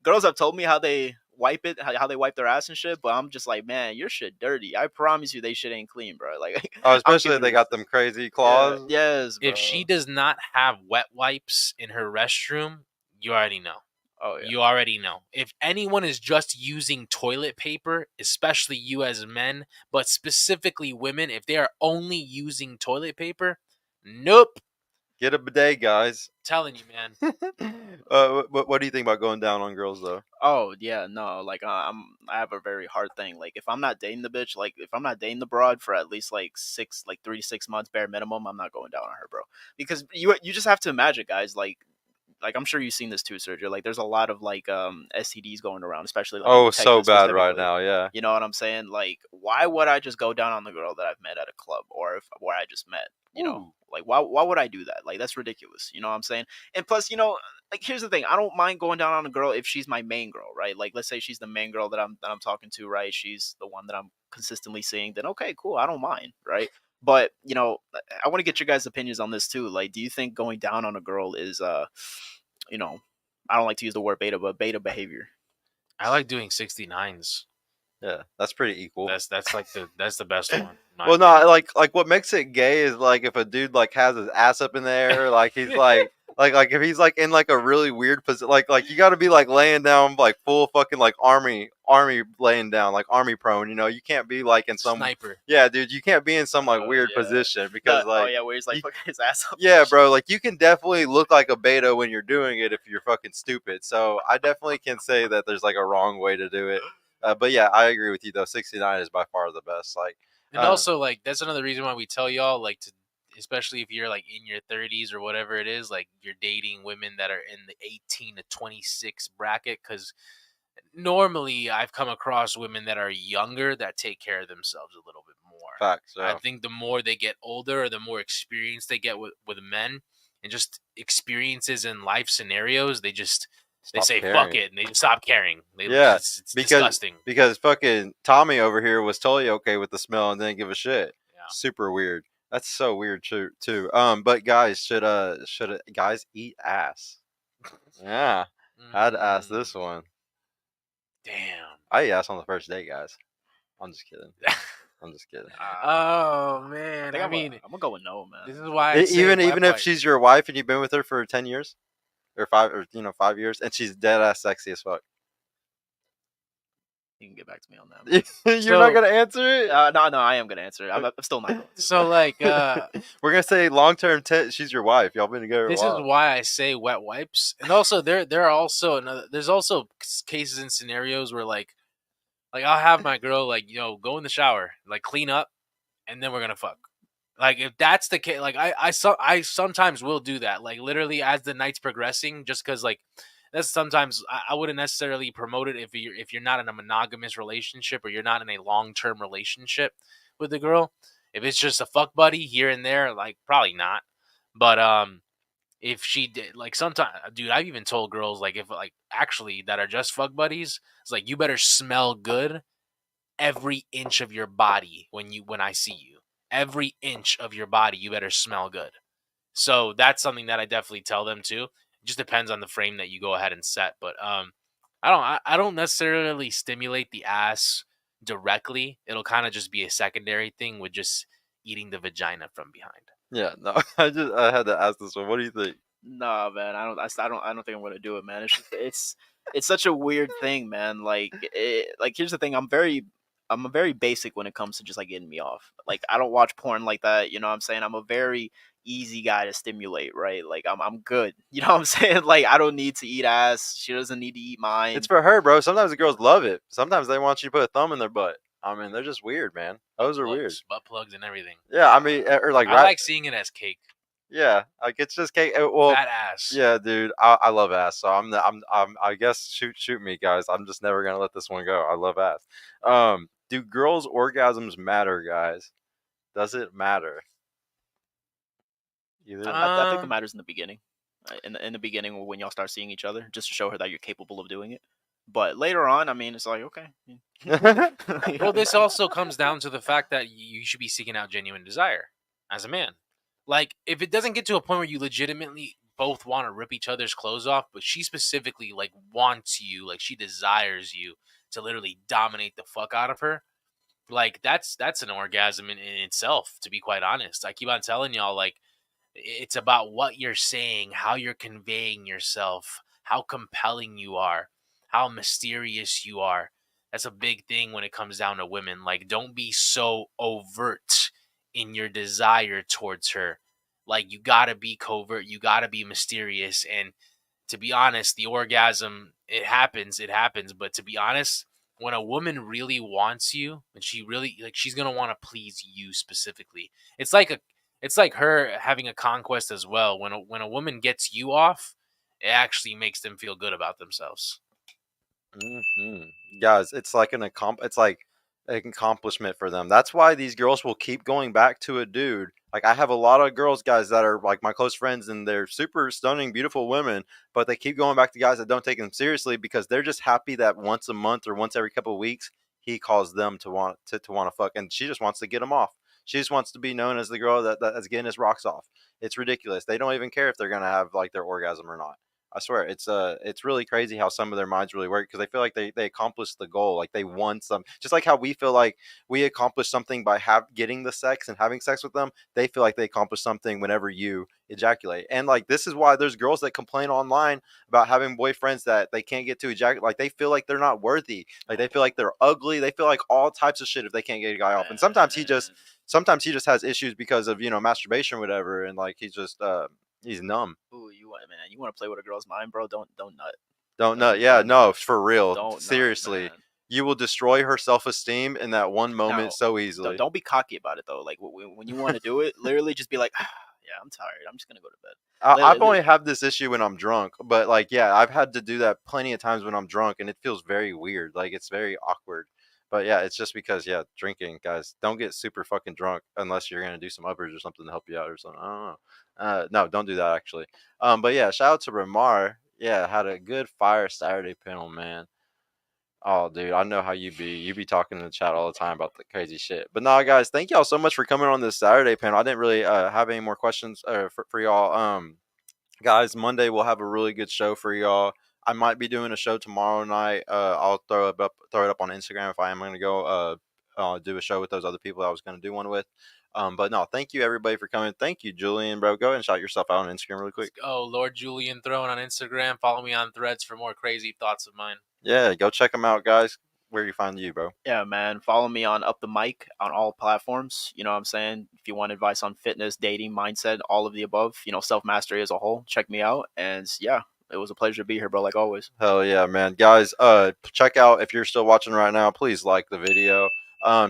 girls have told me how they wipe it, how they wipe their ass and shit. But I'm just like, man, your shit dirty. I promise you, they shit ain't clean, bro. Like, Oh, I'm especially if keeping they it got them crazy Yeah, claws. yes, bro. If she does not have wet wipes in her restroom, you already know. Oh yeah. You already know. If anyone is just using toilet paper, especially you as men, but specifically women, if they are only using toilet paper, nope. Get a bidet, guys. Telling you, man. What do you think about going down on girls though? Oh yeah, no, like I have a very hard thing. Like if I'm not dating the bitch, like if I'm not dating the broad for at least like 3 to 6 months bare minimum, I'm not going down on her, bro. Because you just have to imagine, guys, like I'm sure you've seen this too, Sergio. Like there's a lot of like STDs going around, especially like Oh, in so Texas bad right specifically. now. Yeah. You know what I'm saying? Like, why would I just go down on the girl that I've met at a club or where I just met? Ooh. Like why would I do that? Like that's ridiculous. You know what I'm saying? And plus, like here's the thing. I don't mind going down on a girl if she's my main girl, right? Like let's say she's the main girl that I'm talking to, right? She's the one that I'm consistently seeing. Then okay, cool. I don't mind, right? But I want to get your guys' opinions on this too. Like, do you think going down on a girl is you know, I don't like to use the word beta, but beta behavior? I like doing 69s. Yeah, that's pretty equal. That's like that's the best one. Well, no, like what makes it gay is like if a dude like has his ass up in the air, like he's like if he's like in like a really weird position, like you got to be like laying down like full fucking like army laying down like army prone. You can't be like in some sniper. Yeah, dude, you can't be in some like weird position because like where he's like fucking his ass up. yeah, bro, like you can definitely look like a beta when you're doing it if you're fucking stupid. So I definitely can say that there's like a wrong way to do it. But yeah, I agree with you though. 69 is by far the best. Like, and also like that's another reason why we tell y'all like to, especially if you're like in your 30s or whatever it is, like you're dating women that are in the 18 to 26 bracket, because normally I've come across women that are younger that take care of themselves a little bit more. Facts. Yeah. I think the more they get older or the more experience they get with men and just experiences in life scenarios, they say caring. fuck it and they just stop caring. Yeah, it's disgusting. Because fucking Tommy over here was totally okay with the smell and didn't give a shit. Yeah. Super weird. That's so weird too. But guys, should guys eat ass? Yeah, I had to ask this one. Damn. I eat ass on the first date, guys. I'm just kidding. I'm just kidding. Oh man, I mean, I'm gonna go with no, man. this is why even if she's your wife and you've been with her for 10 years or 5 years and she's dead ass sexy as fuck. You can get back to me on that. You're not gonna answer it? No, I am gonna answer it. I'm still not going to. So like, we're gonna say long term. She's your wife. Y'all been together. This is why I say wet wipes, and also there are also there's also cases and scenarios where like I'll have my girl like go in the shower, like clean up, and then we're gonna fuck. Like if that's the case, like I sometimes will do that, like literally as the night's progressing, just because like that's sometimes I wouldn't necessarily promote it if you're not in a monogamous relationship or you're not in a long-term relationship with the girl. If it's just a fuck buddy here and there, like probably not. But if she did, like sometimes, dude, I've even told girls like if like actually that are just fuck buddies, it's like you better smell good every inch of your body when I see you. Every inch of your body, you better smell good. So that's something that I definitely tell them too. It just depends on the frame that you go ahead and set. But I don't necessarily stimulate the ass directly. It'll kind of just be a secondary thing with just eating the vagina from behind. Yeah, no, I had to ask this one. What do you think? Nah, man, I don't think I'm gonna do it, man. It's such a weird thing, man. Like here's the thing. I'm very basic when it comes to just like getting me off. Like I don't watch porn like that. You know what I'm saying? I'm a very easy guy to stimulate, right? Like I'm good. You know what I'm saying? Like I don't need to eat ass. She doesn't need to eat mine. It's for her, bro. Sometimes the girls love it. Sometimes they want you to put a thumb in their butt. I mean, they're just weird, man. Those are weird. Butt plugs and everything. Yeah, I mean, or like I like seeing it as cake. Yeah, like it's just cake. Well, fat ass. Yeah, dude, I love ass. So I guess shoot me, guys. I'm just never gonna let this one go. I love ass. Do girls' orgasms matter, guys? Does it matter? I think it matters in the beginning. In the beginning, when y'all start seeing each other, just to show her that you're capable of doing it. But later on, I mean, it's like okay. Well, this also comes down to the fact that you should be seeking out genuine desire as a man. Like, if it doesn't get to a point where you legitimately both want to rip each other's clothes off, but she specifically like wants you, like she desires you to literally dominate the fuck out of her, like that's an orgasm in itself. To be quite honest, I keep on telling y'all, like it's about what you're saying, how you're conveying yourself, how compelling you are, how mysterious you are. That's a big thing when it comes down to women. Like, don't be so overt in your desire towards her. Like, you gotta be covert, you gotta be mysterious. And to be honest, the orgasm, it happens. But to be honest, when a woman really wants you, and she really like, she's gonna want to please you specifically. It's like her having a conquest as well. When a woman gets you off, it actually makes them feel good about themselves. Guys, it's like an accomplishment for them. That's why these girls will keep going back to a dude. Like I have a lot of girls, guys, that are like my close friends, and they're super stunning, beautiful women, but they keep going back to guys that don't take them seriously because they're just happy that once a month or once every couple of weeks he calls them to want to fuck, and she just wants to get him off. She just wants to be known as the girl that's getting his rocks off. It's ridiculous. They don't even care if they're gonna have like their orgasm or not. I swear, it's really crazy how some of their minds really work because they feel like they accomplished the goal, like they won some. Just like how we feel like we accomplished something by getting the sex and having sex with them, they feel like they accomplished something whenever you ejaculate. And like this is why there's girls that complain online about having boyfriends that they can't get to ejaculate. Like they feel like they're not worthy. Like they feel like they're ugly. They feel like all types of shit if they can't get a guy off. And sometimes he just has issues because of masturbation or whatever, and like he's numb. Ooh, you want to play with a girl's mind, bro? Don't nut. Don't nut. Yeah, no, for real. Don't Seriously. nut, man. You will destroy her self-esteem in that one moment Now, so easily. Don't be cocky about it though. Like when you want to do it, literally just be like, yeah, I'm tired. I'm just gonna go to bed. I've only had this issue when I'm drunk, but like, yeah, I've had to do that plenty of times when I'm drunk, and it feels very weird. Like it's very awkward. But yeah, it's just because drinking, guys, don't get super fucking drunk unless you're gonna do some uppers or something to help you out or something. I don't know. No, don't do that actually. But yeah, shout out to Ramar. Yeah, had a good fire Saturday panel, man. Oh, dude, I know how you be. You be talking in the chat all the time about the crazy shit. But no, guys, thank y'all so much for coming on this Saturday panel. I didn't really have any more questions for y'all. Guys, Monday we'll have a really good show for y'all. I might be doing a show tomorrow night. I'll throw it up on Instagram if I am going to go do a show with those other people I was going to do one with. But no, thank you everybody for coming. Thank you, Julian, bro. Go ahead and shout yourself out on Instagram really quick. Oh, Lord Julian Throne on Instagram. Follow me on Threads for more crazy thoughts of mine. Yeah, go check them out, guys. Where do you find you, bro? Yeah, man. Follow me on Up the Mic on all platforms. You know what I'm saying? If you want advice on fitness, dating, mindset, all of the above, self mastery as a whole, check me out. And yeah, it was a pleasure to be here, bro, like always. Hell yeah, man. Guys, check out, if you're still watching right now, please like the video.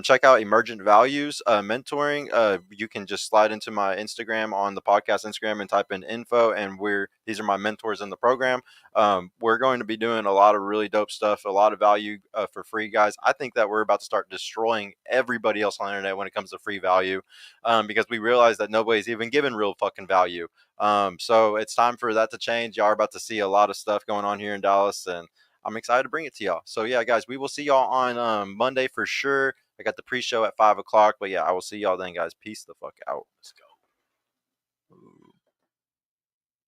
Check out Emergent Values Mentoring. You can just slide into my Instagram on the podcast Instagram and type in info, and these are my mentors in the program. We're going to be doing a lot of really dope stuff, a lot of value for free, guys. I think that we're about to start destroying everybody else on the internet when it comes to free value, because we realize that nobody's even given real fucking value. So it's time for that to change. Y'all are about to see a lot of stuff going on here in Dallas, and I'm excited to bring it to y'all. So yeah, guys, we will see y'all on Monday for sure. I got the pre-show at 5 o'clock, but yeah, I will see y'all then, guys. Peace the fuck out. Let's go.